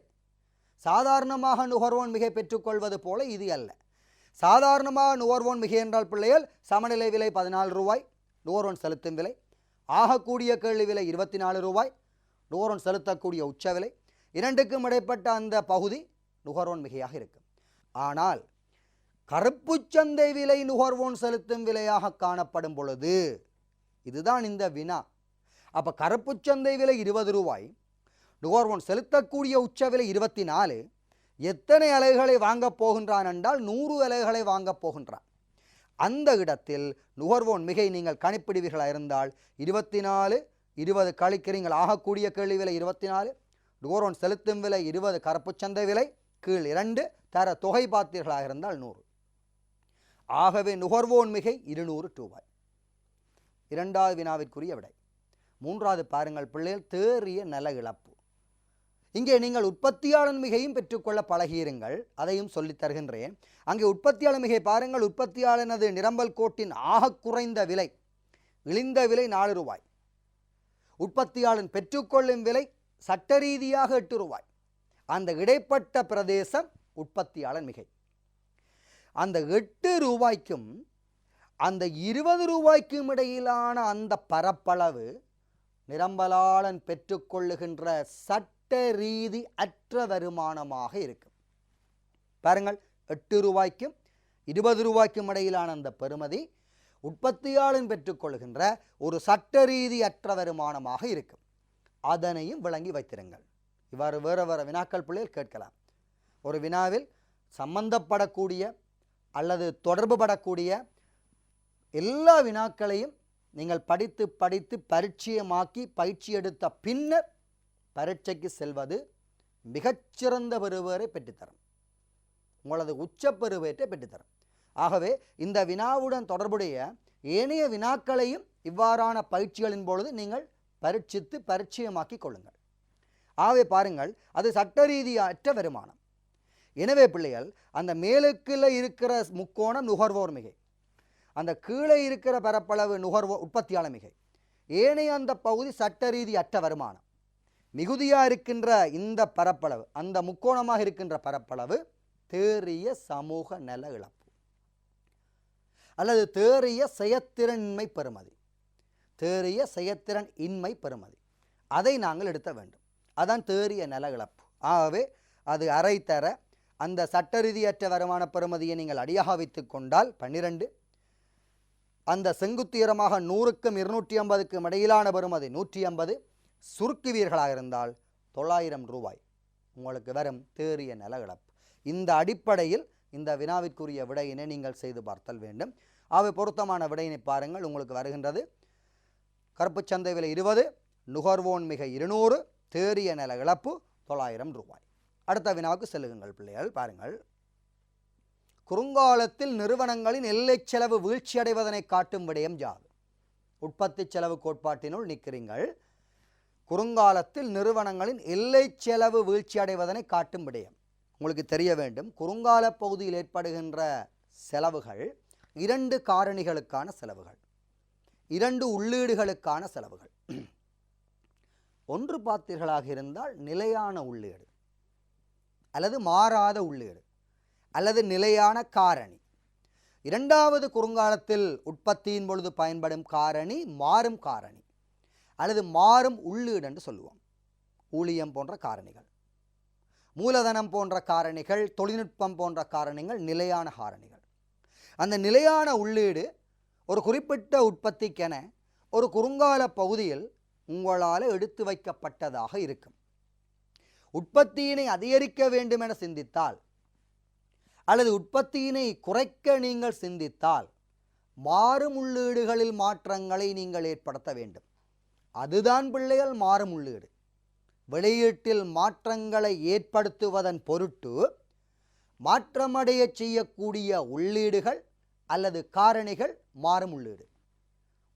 சாதாரணமாக நுகர்வோன் மிகை பெற்றுக்கொள்வது போல இது அல்ல. சாதாரணமாக நுகர்வோன் மிகை என்றால் பிள்ளைகள் சமநிலை விலை 14 ரூபாய், நுகர்வோன் செலுத்தும் விலை. ஆகக்கூடிய கேள்வி விலை 24 ரூபாய், நுகர்வோன் செலுத்தக்கூடிய உச்ச விலை. இரண்டுக்கும் இடைப்பட்ட அந்த பகுதி நுகர்வோன் மிகையாக இருக்கும். ஆனால் கருப்பு சந்தை விலை நுகர்வோன் செலுத்தும் விலையாக காணப்படும் பொழுது, இதுதான் இந்த வினா. அப்போ கருப்பு சந்தை விலை 20 ரூபாய், நுகர்வோன் செலுத்தக்கூடிய உச்ச விலை 24. எத்தனை அலகுகளை வாங்கப் போகின்றான் என்றால் 100 அலகுகளை வாங்கப் போகின்றான். அந்த இடத்தில் நுகர்வோன் மிகை நீங்கள் கணிப்பிடுவீர்களாக இருந்தால் 24, 20 கழிக்கிறீங்கள். ஆகக்கூடிய கேள்வி விலை 24, நுகர்வோன் செலுத்தும் விலை 20, கருப்பு சந்தை விலை கீழ் 2, தர தொகை பார்த்தீர்களாக இருந்தால் 100. ஆகவே நுகர்வோன் மிகை 200 ரூபாய். இரண்டாவது வினாவிற்குரிய விடை. மூன்றாவது பாருங்கள் பிள்ளைகள், தேறிய நல இழப்பு. இங்கே நீங்கள் உற்பத்தியாளன் மிகையும் பெற்றுக்கொள்ள பழகியிருங்கள், அதையும் சொல்லித் தருகின்றேன். அங்கே உற்பத்தியாளர் மிகை பாருங்கள், உற்பத்தியாளனது நிரம்பல் கோட்டின் ஆக குறைந்த விலை, இழிந்த விலை 4 ரூபாய். உற்பத்தியாளன் பெற்றுக்கொள்ளும் விலை சட்ட ரீதியாக 8 ரூபாய். அந்த இடைப்பட்ட பிரதேசம் உற்பத்தியாளன் மிகை. அந்த 8 ரூபாய்க்கும் அந்த 20 ரூபாய்க்கும் இடையிலான அந்த பரப்பளவு நிரம்பலாளன் பெற்றுக்கொள்ளுகின்ற சட்ட ரீதி அற்ற வருமானமாக இருக்கும். பாருங்கள், 8 ரூபாய்க்கும் 20 ரூபாய்க்கும் இடையிலான அந்த பெறுமதி உற்பத்தியாளன் பெற்றுக்கொள்கின்ற ஒரு சட்ட ரீதி அற்ற வருமானமாக இருக்கும். அதனையும் விளங்கி வைத்திருங்கள். இவ்வாறு வேறு வேறு வினாக்கள் பிள்ளைகள் கேட்கலாம். ஒரு வினாவில் சம்பந்தப்படக்கூடிய அல்லது தொடர்பு படக்கூடிய எல்லா வினாக்களையும் நீங்கள் படித்து படித்து பரிச்சயமாக்கி பயிற்சி எடுத்த பின்னர் பரீட்சைக்கு செல்வது மிகச்சிறந்த பெறுவேரை பெற்றுத்தரும், உங்களது உச்ச பெறுவேற்றை பெற்றுத்தரும். ஆகவே இந்த வினாவுடன் தொடர்புடைய ஏனைய வினாக்களையும் இவ்வாறான பயிற்சிகளின் பொழுது நீங்கள் பரீட்சித்து பரிச்சயமாக்கி கொள்ளுங்கள். ஆகவே பாருங்கள், அது சட்ட ரீதியற்ற வருமானம். எனவே பிள்ளைகள், அந்த மேலுக்குள்ள இருக்கிற முக்கோணம் நுகர்வோர் மிகை, அந்த கீழே இருக்கிற பரப்பளவு நுகர்வோர் உற்பத்தியாளர் மிகை, ஏனைய அந்த பகுதி சட்ட ரீதி அற்ற வருமானம். மிகுதியாக இருக்கின்ற இந்த பரப்பளவு, அந்த முக்கோணமாக இருக்கின்ற பரப்பளவு தேறிய சமூக நல இழப்பு அல்லது தேறிய செயத்திறனின்மை பெறுமதி. தேறிய செயத்திறன் இன்மை பெறுமதி அதை நாங்கள் எடுத்த வேண்டும். அதான் தேறிய நல இழப்பு. ஆகவே அது அரை தர அந்த சட்ட ரீதியற்ற வருமான பெறுமதியை நீங்கள் அடியாக வைத்து கொண்டால் 12, அந்த செங்குத்துயரமாக 100க்கும் 250க்கும் இடையிலான பெறுமதி 150, சுருக்குவீர்களாக இருந்தால் 900 ரூபாய் உங்களுக்கு வரும் தேறிய நல இழப்பு. இந்த அடிப்படையில் இந்த வினாவிற்குரிய விடையினை நீங்கள் செய்து பார்த்தல் வேண்டும். அவை பொருத்தமான விடையினை பாருங்கள். உங்களுக்கு வருகின்றது கருப்பு சந்தை விலை 20, நுகர்வோன் மிக 200, தேறிய நல இழப்பு 900 ரூபாய். அடுத்த வினாவுக்கு செல்லுங்கள் பிள்ளைகள். பாருங்கள், குறுங்காலத்தில் நிறுவனங்களின் எல்லை செலவு வீழ்ச்சி அடைவதனை காட்டும் விடயம் யாது? உற்பத்தி செலவு கோட்பாட்டினுள் நிற்கிறீர்கள். குறுங்காலத்தில் நிறுவனங்களின் எல்லை செலவு வீழ்ச்சி அடைவதனை காட்டும் விடயம் உங்களுக்கு தெரிய வேண்டும். குறுங்கால பகுதியில் ஏற்படுகின்ற செலவுகள் 2 காரணிகளுக்கான செலவுகள், 2 உள்ளீடுகளுக்கான செலவுகள். ஒன்று பார்த்தீர்களாக இருந்தால் நிலையான உள்ளீடு அல்லது மாறாத உள்ளீடு அல்லது நிலையான காரணி. இரண்டாவது, குறுங்காலத்தில் உற்பத்தியின் பொழுது பயன்படும் காரணி மாறும் காரணி அல்லது மாறும் உள்ளீடு என்று சொல்லுவோம். ஊழியம் போன்ற காரணிகள், மூலதனம் போன்ற காரணிகள், தொழில்நுட்பம் போன்ற காரணிகள் நிலையான காரணிகள். அந்த நிலையான உள்ளீடு ஒரு குறிப்பிட்ட உற்பத்திக்கென ஒரு குறுங்கால பகுதியில் உங்களால் எடுத்து வைக்கப்பட்டதாக இருக்கும். உற்பத்தியினை அதிகரிக்க வேண்டும் என சிந்தித்தால் அல்லது உற்பத்தியினை குறைக்க நீங்கள் சிந்தித்தால் மாறும் உள்ளீடுகளில் மாற்றங்களை நீங்கள் ஏற்படுத்த வேண்டும். அதுதான் பிள்ளைகள் மாறும் உள்ளீடு. வெளியீட்டில் மாற்றங்களை ஏற்படுத்துவதன் பொருட்டு மாற்றமடைய செய்யக்கூடிய உள்ளீடுகள் அல்லது காரணிகள் மாறும் உள்ளீடு.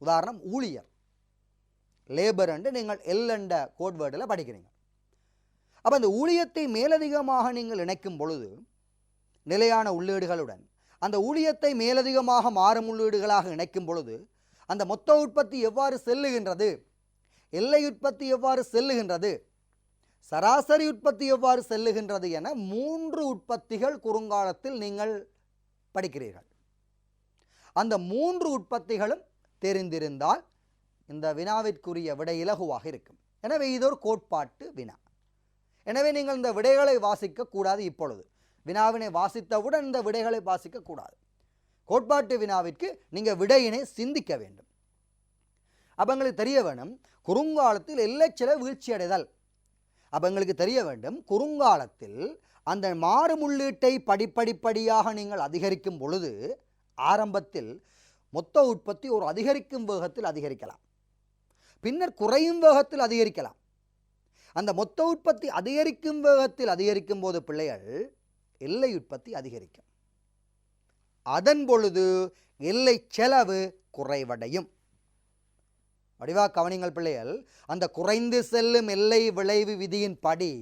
உதாரணம், ஊழியர், லேபர் என்று நீங்கள் எல் என்ற கோட்வேர்டில் படிக்கிறீங்க. அப்போ அந்த ஊழியத்தை மேலதிகமாக நீங்கள் இணைக்கும் பொழுது நிலையான உள்ளீடுகளுடன் அந்த ஊழியத்தை மேலதிகமாக மாறும் உள்ளீடுகளாக இணைக்கும் பொழுது அந்த மொத்த உற்பத்தி எவ்வாறு செல்லுகின்றது, எல்லை உற்பத்தி எவ்வாறு செல்லுகின்றது, சராசரி உற்பத்தி எவ்வாறு செல்லுகின்றது என 3 உற்பத்திகள் குறுங்காலத்தில் நீங்கள் படிக்கிறீர்கள். அந்த 3 உற்பத்திகளும் தெரிந்திருந்தால் இந்த வினாவிற்குரிய விடை இலகுவாக இருக்கும். எனவே இது ஒரு கோட்பாட்டு வினா. எனவே நீங்கள் இந்த விடைகளை வாசிக்கக்கூடாது. இப்பொழுது வினாவினை வாசித்தவுடன் இந்த விடைகளை வாசிக்கக்கூடாது. கோட்பாட்டு வினாவிற்கு நீங்கள் விடையினை சிந்திக்க வேண்டும். அப்போ எங்களுக்கு தெரிய வேணும் குறுங்காலத்தில் எல்லை செலவு வீழ்ச்சி அடைதல். அப்போ எங்களுக்கு தெரிய வேண்டும் குறுங்காலத்தில் அந்த மாறும் உள்ளீட்டை படிப்படிப்படியாக நீங்கள் அதிகரிக்கும் பொழுது ஆரம்பத்தில் மொத்த உற்பத்தி ஒரு அதிகரிக்கும் வேகத்தில் அதிகரிக்கலாம், பின்னர் குறையும் வேகத்தில் அதிகரிக்கலாம். அந்த மொத்த உற்பத்தி அதிகரிக்கும் வேகத்தில் அதிகரிக்கும் போது பிள்ளைகள் எல்லை உற்பத்தி அதிகரிக்கும். அதன் பொழுது எல்லை செலவு குறைவடையும். வடிவா கவனிங்கள் பிள்ளைகள். அந்த குறைந்து செல்லும் எல்லை விளைவு விதியின் படி,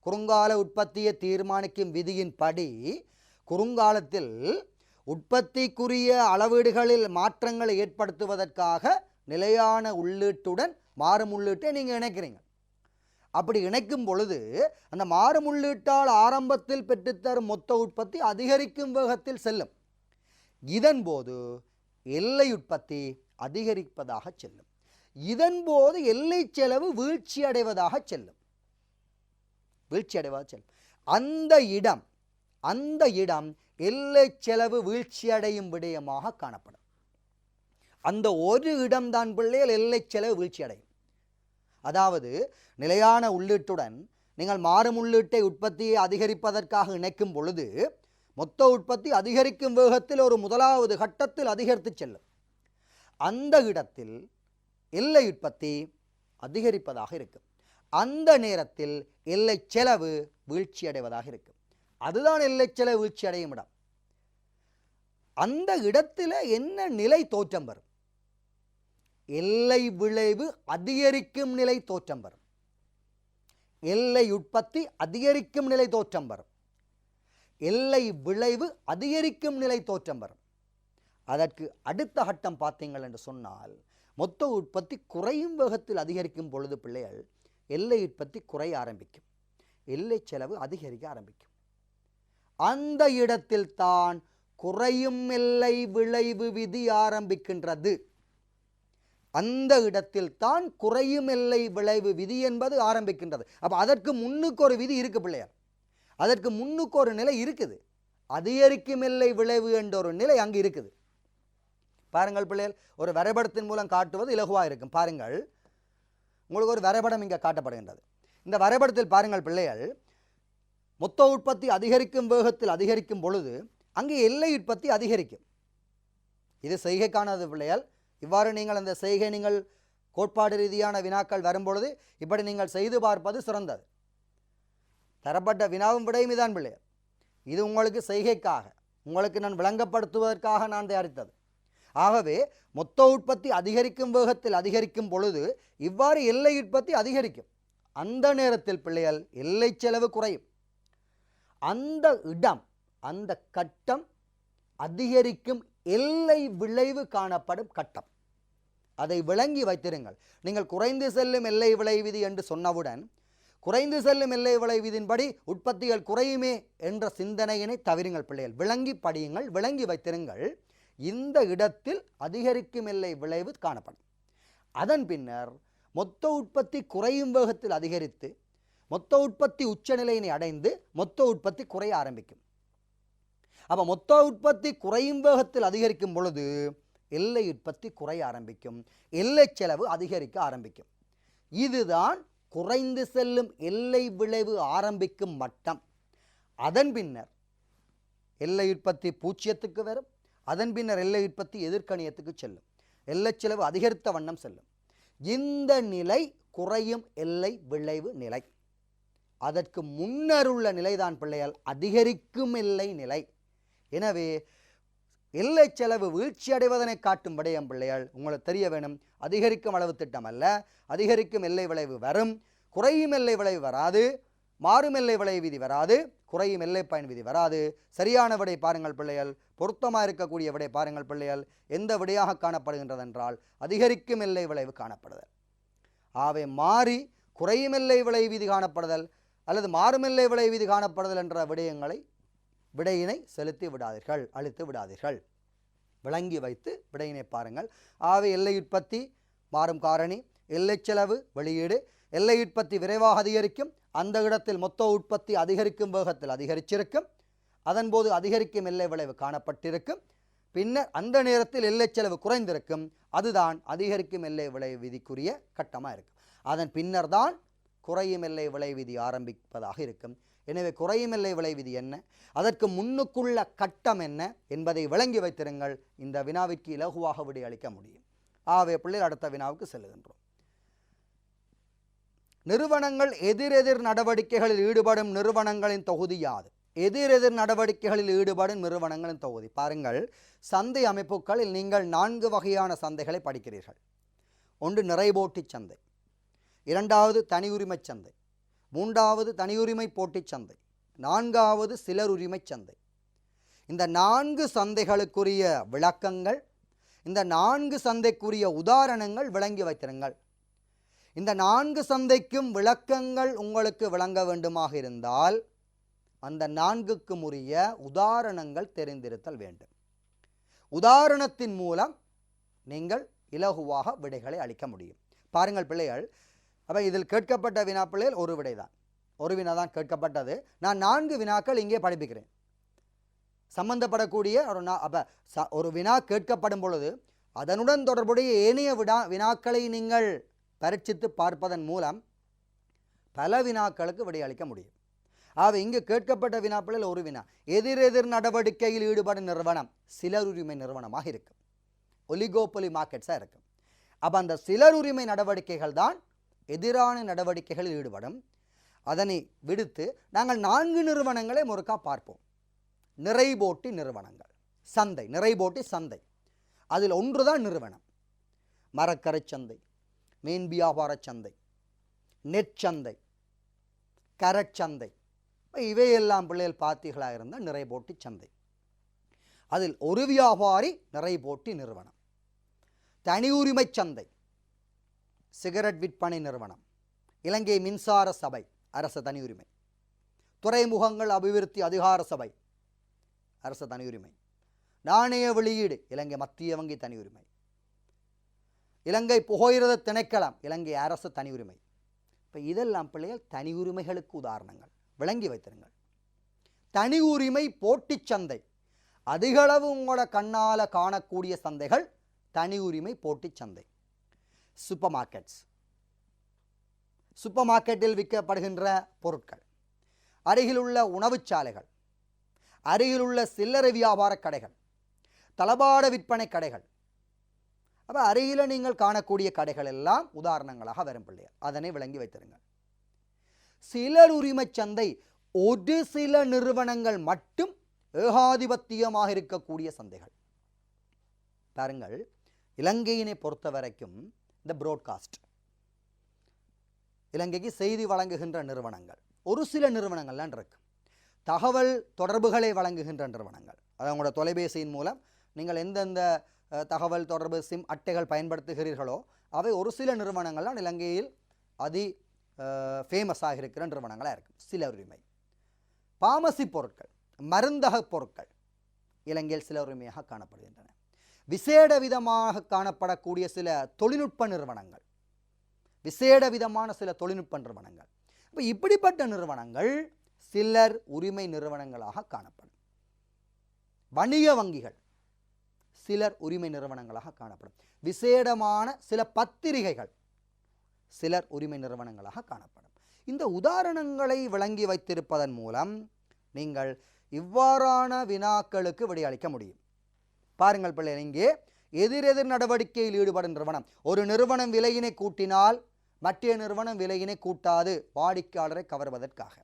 குறுங்கால உற்பத்தியை தீர்மானிக்கும் விதியின் படி குறுங்காலத்தில் உற்பத்திக்குரிய அளவீடுகளில் மாற்றங்களை ஏற்படுத்துவதற்காக நிலையான உள்ளீட்டுடன் மாறும் உள்ளீட்டை நீங்கள் இணைக்கிறீங்க. அப்படி இணைக்கும் பொழுது அந்த மாறும் உள்ளீட்டால் ஆரம்பத்தில் பெற்றுத்தரும் மொத்த உற்பத்தி அதிகரிக்கும் வேகத்தில் செல்லும். இதன் போது எல்லை உற்பத்தி அதிகரிப்பதாக செல்லும். இதன் போது எல்லை செலவு வீழ்ச்சி அடைவதாக செல்லும். அந்த இடம் எல்லை செலவு வீழ்ச்சி அடையும் விடயமாக காணப்படும். அந்த ஒரு இடம்தான் பிள்ளைகள் எல்லை செலவு வீழ்ச்சி அடையும். அதாவது நிலையான உள்ளீட்டுடன் நீங்கள் மாறும் உள்ளீட்டை உற்பத்தியை அதிகரிப்பதற்காக இணைக்கும் பொழுது மொத்த உற்பத்தி அதிகரிக்கும் வேகத்தில் ஒரு முதலாவது கட்டத்தில் அதிகரித்து செல்லும். அந்த இடத்தில் எல்லை உற்பத்தி அதிகரிப்பதாக இருக்கும். அந்த நேரத்தில் எல்லை செலவு வீழ்ச்சி அடைவதாக இருக்கும். அதுதான் எல்லை செலவு வீழ்ச்சி அடையும் இடம். அந்த இடத்தில் என்ன நிலை தோற்றம் வரும்? எல்லை விளைவு அதிகரிக்கும் நிலை தோற்றம் வரும். எல்லை உற்பத்தி அதிகரிக்கும் நிலை தோற்றம் வரும். எல்லை விளைவு அதிகரிக்கும் நிலை தோற்றம் வரும். அதற்கு அடுத்த கட்டம் பார்த்தீங்கள் என்று சொன்னால் மொத்த உற்பத்தி குறையும் வேகத்தில் அதிகரிக்கும் பொழுது பிள்ளைகள் எல்லை உற்பத்தி குறைய ஆரம்பிக்கும், எல்லை செலவு அதிகரிக்க ஆரம்பிக்கும். அந்த இடத்தில் தான் குறையும் எல்லை விளைவு விதி ஆரம்பிக்கின்றது. அந்த இடத்தில் தான் குறையும் எல்லை விளைவு விதி என்பது ஆரம்பிக்கின்றது. அப்போ அதற்கு முன்னுக்கு ஒரு விதி இருக்கு பிள்ளையார், அதற்கு முன்னுக்கு ஒரு நிலை இருக்குது. அதிகரிக்கும் எல்லை விளைவு என்ற ஒரு நிலை அங்கு இருக்குது. பாருங்கள் பிள்ளைகள், ஒரு வரைபடத்தின் மூலம் காட்டுவது இலகுவாக இருக்கும். பாருங்கள், உங்களுக்கு ஒரு வரைபடம் இங்கே காட்டப்படுகின்றது. இந்த வரைபடத்தில் பாருங்கள் பிள்ளைகள், மொத்த உற்பத்தி அதிகரிக்கும் வேகத்தில் அதிகரிக்கும் பொழுது அங்கே எல்லை உற்பத்தி அதிகரிக்கும். இது செய்கைக்கானது பிள்ளைகள். இவ்வாறு நீங்கள் அந்த செய்கை நீங்கள் கோட்பாடு ரீதியான வினாக்கள் வரும்பொழுது இப்படி நீங்கள் செய்து பார்ப்பது சிறந்தது. தரப்பட்ட வினாவும் விடையும் இதான் பிள்ளைகள். இது உங்களுக்கு செய்கைக்காக, உங்களுக்கு நான் விளங்கப்படுத்துவதற்காக நான் தயாரித்தது. ஆகவே மொத்த உற்பத்தி அதிகரிக்கும் வேகத்தில் அதிகரிக்கும் பொழுது இவ்வாறு எல்லை உற்பத்தி அதிகரிக்கும். அந்த நேரத்தில் பிள்ளைகள் எல்லை செலவு குறையும். அந்த இடம், அந்த கட்டம் அதிகரிக்கும் எல்லை விளைவு காணப்படும் கட்டம். அதை விளங்கி வைத்திருங்கள். நீங்கள் குறைந்து செல்லும் எல்லை விளை விதி என்று சொன்னவுடன் குறைந்து செல்லும் எல்லை விளை விதியின்படி உற்பத்திகள் குறையுமே என்ற சிந்தனையினை தவிருங்கள் பிள்ளைகள். விளங்கி படியுங்கள், விளங்கி வைத்திருங்கள். இந்த இடத்தில் அதிகரிக்கும் எல்லை விளைவு காணப்படும். அதன் பின்னர் மொத்த உற்பத்தி குறையும் வேகத்தில் அதிகரித்து மொத்த உற்பத்தி உச்சநிலையினை அடைந்து மொத்த உற்பத்தி குறைய ஆரம்பிக்கும். அப்போ மொத்த உற்பத்தி குறையும் வேகத்தில் அதிகரிக்கும் பொழுது எல்லை உற்பத்தி குறைய ஆரம்பிக்கும், எல்லை செலவு அதிகரிக்க ஆரம்பிக்கும். இதுதான் குறைந்து செல்லும் எல்லை விளைவு ஆரம்பிக்கும் மட்டம். அதன் பின்னர் எல்லை உற்பத்தி பூஜ்ஜியத்துக்கு வரும். அதன் பின்னர் எல்லை உற்பத்தி எதிர்கணியத்துக்கு செல்லும், எல்லை செலவு அதிகரித்த வண்ணம் செல்லும். இந்த நிலை குறையும் எல்லை விளைவு நிலை. அதற்கு முன்னருள்ள நிலைதான் பிள்ளைகள் அதிகரிக்கும் எல்லை நிலை. எனவே எல்லை செலவு வீழ்ச்சி அடைவதனை காட்டும் விடயம் பிள்ளைகள் உங்களுக்கு தெரிய வேணும். அதிகரிக்கும் அளவு திட்டம் அல்ல, அதிகரிக்கும் எல்லை விளைவு வரும், குறையும் எல்லை விளைவு வராது, மாறும் எல்லை விளைவு விதி வராது, குறையும் எல்லை பயன் விதி வராது. சரியான விடை பாருங்கள் பிள்ளைகள், பொருத்தமாக இருக்கக்கூடிய விடை பாருங்கள் பிள்ளைகள். எந்த விடையாக காணப்படுகின்றது என்றால் அதிகரிக்கும் எல்லை விளைவு காணப்படுதல். ஆகவே மாறி குறையும் எல்லை விளைவு விதி காணப்படுதல் அல்லது மாறும் எல்லை விளைவு விதி காணப்படுதல் என்ற விடையினை செலுத்தி விடாதீர்கள், அழித்து விடாதீர்கள். விளங்கி வைத்து விடையினை பாருங்கள். ஆகவே எல்லை உற்பத்தி மாறும் காரணி, எல்லை செலவு வெளியீடு, எல்லை உற்பத்தி விரைவாக அதிகரிக்கும். அந்த இடத்தில் மொத்த உற்பத்தி அதிகரிக்கும் வேகத்தில் அதிகரிச்சிருக்கும். அதன்போது அதிகரிக்கும் எல்லை விளைவு காணப்பட்டிருக்கும். பின்னர் அந்த நேரத்தில் எல்லை செலவு குறைந்திருக்கும். அதுதான் அதிகரிக்கும் எல்லை விளைவு விதிக்குரிய கட்டமாக இருக்கும். அதன் பின்னர் தான் குறையும் எல்லை விளைவு விதி ஆரம்பிப்பதாக இருக்கும். எனவே குறையும் எல்லை விளைவு விதி என்ன, அதற்கு முன்னுக்குள்ள கட்டம் என்ன என்பதை விளங்கி வைத்திருங்கள். இந்த வினாவிற்கு இலகுவாக விடையளிக்க முடியும். ஆகவே பிள்ளைகள் அடுத்த வினாவுக்கு செல்லுகின்றோம். நிறுவனங்கள் எதிரெதிர் நடவடிக்கைகளில் ஈடுபடும் நிறுவனங்களின் தொகுதி யாது? எதிரெதிர் நடவடிக்கைகளில் ஈடுபடும் நிறுவனங்களின் தொகுதி. பாருங்கள், சந்தை அமைப்புகளில் நீங்கள் 4 வகையான சந்தைகளை படிக்கிறீர்கள். ஒன்று நிறைபோட்டி சந்தை, இரண்டாவது தனியுரிமை சந்தை, மூன்றாவது தனியுரிமை போட்டி சந்தை, நான்காவது சிலர் உரிமை சந்தை. இந்த 4 சந்தைகளுக்குரிய விளக்கங்கள், இந்த 4 சந்தைக்குரிய உதாரணங்கள் விளங்கி வைத்திருங்கள். இந்த 4 சந்தைக்கும் விளக்கங்கள் உங்களுக்கு விளங்க வேண்டுமாக இருந்தால் அந்த 4க்கும் உரிய உதாரணங்கள் தெரிந்திருத்தல் வேண்டும். உதாரணத்தின் மூலம் நீங்கள் இலகுவாக விடைகளை அளிக்க முடியும். பாருங்கள் பிள்ளைகள், அப்போ இதில் கேட்கப்பட்ட வினா பிள்ளைகள் ஒரு விடை தான், ஒரு வினா தான் கேட்கப்பட்டது. நான் 4 வினாக்கள் இங்கே படிப்பிக்கிறேன். சம்பந்தப்படக்கூடிய ஒரு வினா கேட்கப்படும் பொழுது அதனுடன் தொடர்புடைய ஏனைய வினாக்களை நீங்கள் பரீட்சித்து பார்ப்பதன் மூலம் பல வினாக்களுக்கு விடையளிக்க முடியும். ஆக இங்கு கேட்கப்பட்ட வினாக்களில் ஒரு வினா, எதிரெதிர் நடவடிக்கையில் ஈடுபடும் நிறுவனம் சிலர் உரிமை நிறுவனமாக இருக்கும், ஒலிகோபொலி மார்க்கெட்ஸாக இருக்கும். அப்போ அந்த சிலர் உரிமை நடவடிக்கைகள் தான் எதிரான நடவடிக்கைகளில் ஈடுபடும். அதனை விடுத்து நாங்கள் 4 நிறுவனங்களை முறுக்கா பார்ப்போம். நிறைபோட்டி நிறுவனங்கள், சந்தை, நிறைபோட்டி சந்தை, அதில் ஒன்றுதான் நிறுவனம். மரக்கரை சந்தை, மீன் வியாபார சந்தை, நெற்சந்தை, கரச்சந்தை, இவையெல்லாம் பிள்ளைகள் பார்த்தீர்களாக இருந்தால் நிறைபோட்டி சந்தை. அதில் ஒரு வியாபாரி நிறைபோட்டி நிறுவனம். தனி உரிமை சந்தை, சிகரெட் விற்பனை நிறுவனம், இலங்கை மின்சார சபை அரச தனி உரிமை. துறைமுகங்கள் அபிவிருத்தி அதிகார சபை அரச தனி உரிமை. நாணய வெளியீடு இலங்கை மத்திய வங்கி தனி உரிமை. இலங்கை புகையிரத திணைக்களம் இலங்கை அரசு தனி உரிமை. இப்போ இதெல்லாம் பிள்ளைகள் தனி உரிமைகளுக்கு உதாரணங்கள், விளங்கி வைத்திருங்கள். தனி உரிமை போட்டி சந்தை, அதிகளவு உங்களோட கண்ணால் காணக்கூடிய சந்தைகள் தனி உரிமை போட்டி சந்தை. சூப்பர் மார்க்கெட்ஸ், சூப்பர் மார்க்கெட்டில் விற்கப்படுகின்ற பொருட்கள், அருகிலுள்ள உணவுச்சாலைகள், அருகிலுள்ள சில்லறை வியாபார கடைகள், தளபாட விற்பனை கடைகள். அப்போ அருகில் நீங்கள் காணக்கூடிய கடைகள் எல்லாம் உதாரணங்களாக வரும் பிள்ளைகள், அதனை விளங்கி வைத்திருங்கள். சிலர் உரிமை சந்தை ஒரு சில நிறுவனங்கள் மட்டும் ஏகாதிபத்தியமாக இருக்கக்கூடிய சந்தைகள். பாருங்கள், இலங்கையினை பொறுத்த வரைக்கும் இந்த புரோட்காஸ்ட், இலங்கைக்கு செய்தி வழங்குகின்ற நிறுவனங்கள் ஒரு சில நிறுவனங்கள்லாம் இருக்கு. தகவல் தொடர்புகளை வழங்குகின்ற நிறுவனங்கள், அது உங்களோட தொலைபேசியின் மூலம் நீங்கள் எந்தெந்த தகவல் தொடர்பு சிம் அட்டைகள் பயன்படுத்துகிறீர்களோ அவை ஒரு சில நிறுவனங்கள்லாம் இலங்கையில் ஃபேமஸாக இருக்கிற நிறுவனங்களாக இருக்கும். சில உரிமை. பாமசி பொருட்கள், மருந்தக பொருட்கள் இலங்கையில் சில உரிமையாக காணப்படுகின்றன. விசேட விதமாக காணப்படக்கூடிய சில தொழில்நுட்ப நிறுவனங்கள், விசேட விதமான சில தொழில்நுட்ப நிறுவனங்கள். இப்போ இப்படிப்பட்ட நிறுவனங்கள் சிலர் உரிமை நிறுவனங்களாக காணப்படும். வணிக வங்கிகள் சிலர் உரிமை நிறுவனங்களாக காணப்படும். விசேடமான சில பத்திரிகைகள் சிலர் உரிமை நிறுவனங்களாக காணப்படும். இந்த உதாரணங்களை விளங்கி வைத்திருப்பதன் மூலம் நீங்கள் இவ்வாறான வினாக்களுக்கு விடையளிக்க முடியும். பாருங்கள் பிள்ளை, இங்கே எதிரெதிர் நடவடிக்கையில் ஈடுபடும் நிறுவனம். ஒரு நிறுவனம் விலையினை கூட்டினால் மற்ற நிறுவனம் விலையினை கூட்டாது, வாடிக்கையாளரை கவர்வதற்காக.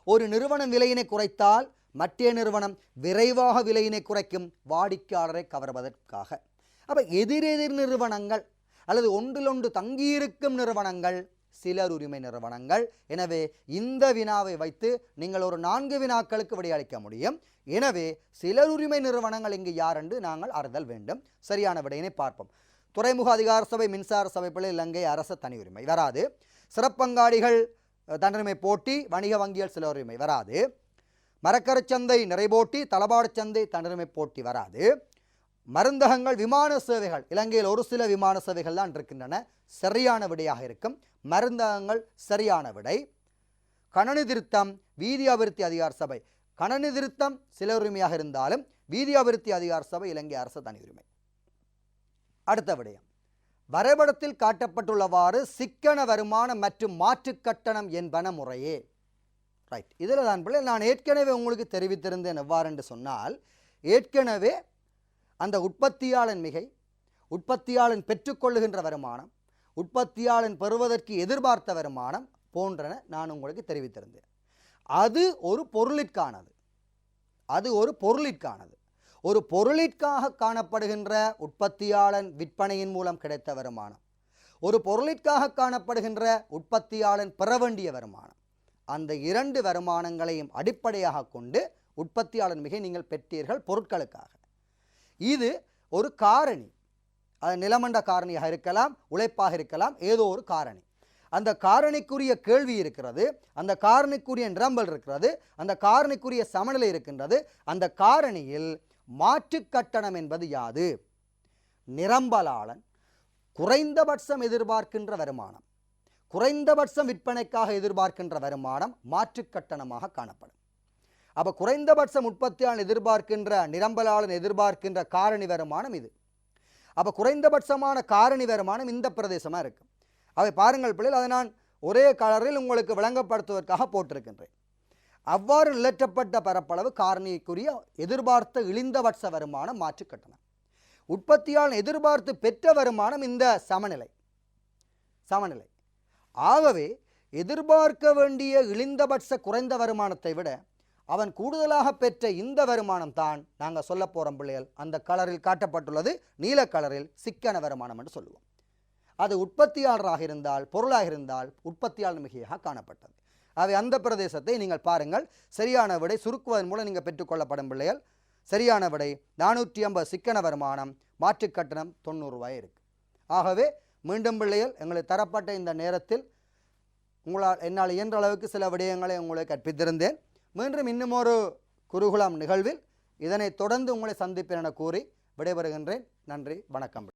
ஒரு நிறுவனம் விலையினை குறைத்தால் மற்ற நிறுவனம் விரைவாக விலையினை குறைக்கும், வாடிக்கையாளரை கவர்வதற்காக. அப்போ எதிரெதிர் நிறுவனங்கள் அல்லது ஒன்றிலொன்று தங்கியிருக்கும் நிறுவனங்கள் சிலர் உரிமை நிறுவனங்கள். எனவே இந்த வினாவை வைத்து நீங்கள் ஒரு 4 வினாக்களுக்கு விடையளிக்க முடியும். எனவே சிலர் உரிமை நிறுவனங்கள் இங்கு யார் என்று நாங்கள் அறிதல் வேண்டும். சரியான விடையினை பார்ப்போம். துறைமுக அதிகார சபை, மின்சார சபை பிள்ளை இலங்கை அரச தனி உரிமை வராது. சிறப்பங்காடிகள் தனியுரிமை போட்டி, வணிக வங்கிகள் சில உரிமை வராது. மரக்கரச்சந்தை நிறைபோட்டி, தளபாடு சந்தை தனியுரிமை போட்டி வராது. மருந்தகங்கள், விமான சேவைகள் இலங்கையில் ஒரு சில விமான சேவைகள் தான் இருக்கின்றன, சரியான விடையாக இருக்கும். மருந்தகங்கள் சரியான விடை. கணனி திருத்தம், வீதி அபிவிருத்தி அதிகார சபை, கணனி திருத்தம் சில உரிமையாக இருந்தாலும் வீதி அபிவிருத்தி அதிகார சபை இலங்கை அரசு தனி உரிமை. அடுத்த விடயம், வரைபடத்தில் காட்டப்பட்டுள்ளவாறு சிக்கன வருமானம் மற்றும் மாற்று கட்டணம் என்பன முறையே. ரைட், இதில் தான் பிள்ளை நான் ஏற்கனவே உங்களுக்கு தெரிவித்திருந்தேன். எவ்வாறு என்று சொன்னால், ஏற்கனவே அந்த உற்பத்தியாளன் மிகை, உற்பத்தியாளன் பெற்றுக்கொள்ளுகின்ற வருமானம், உற்பத்தியாளன் பெறுவதற்கு எதிர்பார்த்த வருமானம் போன்றன நான் உங்களுக்கு தெரிவித்திருந்தேன். அது ஒரு பொருளிற்கானது, அது ஒரு பொருளிற்கானது. ஒரு பொருளிற்காக காணப்படுகின்ற உற்பத்தியாளன் விற்பனையின் மூலம் கிடைத்த வருமானம், ஒரு பொருளிற்காக காணப்படுகின்ற உற்பத்தியாளன் பெற வேண்டிய வருமானம், அந்த 2 வருமானங்களையும் அடிப்படையாக கொண்டு உற்பத்தியாளன் மிகை நீங்கள் பெற்றீர்கள் பொருட்களுக்காக. இது ஒரு காரணி, அது நிலமண்ட காரணியாக இருக்கலாம், உழைப்பாக இருக்கலாம், ஏதோ ஒரு காரணி. அந்த காரணிக்குரிய கேள்வி இருக்கிறது, அந்த காரணிக்குரிய நிரம்பல் இருக்கிறது, அந்த காரணிக்குரிய சமநிலை இருக்கின்றது. அந்த காரணியில் மாற்று கட்டணம் என்பது யாது? நிரம்பலாளன் குறைந்தபட்சம் எதிர்பார்க்கின்ற வருமானம், குறைந்தபட்சம் விற்பனைக்காக எதிர்பார்க்கின்ற வருமானம் மாற்று கட்டணமாக காணப்படும். அப்போ குறைந்தபட்சம் உற்பத்தியாளன் எதிர்பார்க்கின்ற, நிரம்பலாளன் எதிர்பார்க்கின்ற காரணி வருமானம் இது. அப்போ குறைந்தபட்சமான காரணி வருமானம் இந்த பிரதேசமாக இருக்கும். அவை பாருங்கள் பிள்ளைகள், அதை நான் ஒரே கலரில் உங்களுக்கு விளங்கப்படுத்துவதற்காக போட்டிருக்கின்றேன். அவ்வாறு நிலற்றப்பட்ட பரப்பளவு காரணிக்குரிய எதிர்பார்த்த இழிந்தபட்ச வருமானம் மாற்று கட்டணம். உற்பத்தியாளன் எதிர்பார்த்து பெற்ற வருமானம் இந்த சமநிலை. ஆகவே எதிர்பார்க்க வேண்டிய இழிந்தபட்ச குறைந்த வருமானத்தை விட அவன் கூடுதலாக பெற்ற இந்த வருமானம் தான் நாங்கள் சொல்ல போகிறோம் பிள்ளைகள். அந்த கலரில் காட்டப்பட்டுள்ளது நீல கலரில் சிக்கன வருமானம் என்று சொல்லுவோம். அது உற்பத்தியாளராக இருந்தால், பொருளாக இருந்தால் உற்பத்தியாளர் மிகையாக காணப்பட்டது. அவை அந்த பிரதேசத்தை நீங்கள் பாருங்கள். சரியான விடை சுருக்குவதன் மூலம் நீங்கள் பெற்றுக்கொள்ளப்படும் பிள்ளைகள். சரியான விடை 450 சிக்கன வருமானம், மாற்று கட்டணம் 90 ரூபாய் இருக்கு. ஆகவே மீண்டும் பிள்ளைகள், எங்களுக்கு தரப்பட்ட இந்த நேரத்தில் என்னால் இயன்ற அளவுக்கு சில விடயங்களை உங்களை கற்பித்திருந்தேன். மீண்டும் இன்னும் ஒரு குருகுலம் நிகழ்வில் இதனை தொடர்ந்து உங்களை சந்திப்பேன் என கூறி விடைபெறுகின்றேன். நன்றி, வணக்கம்.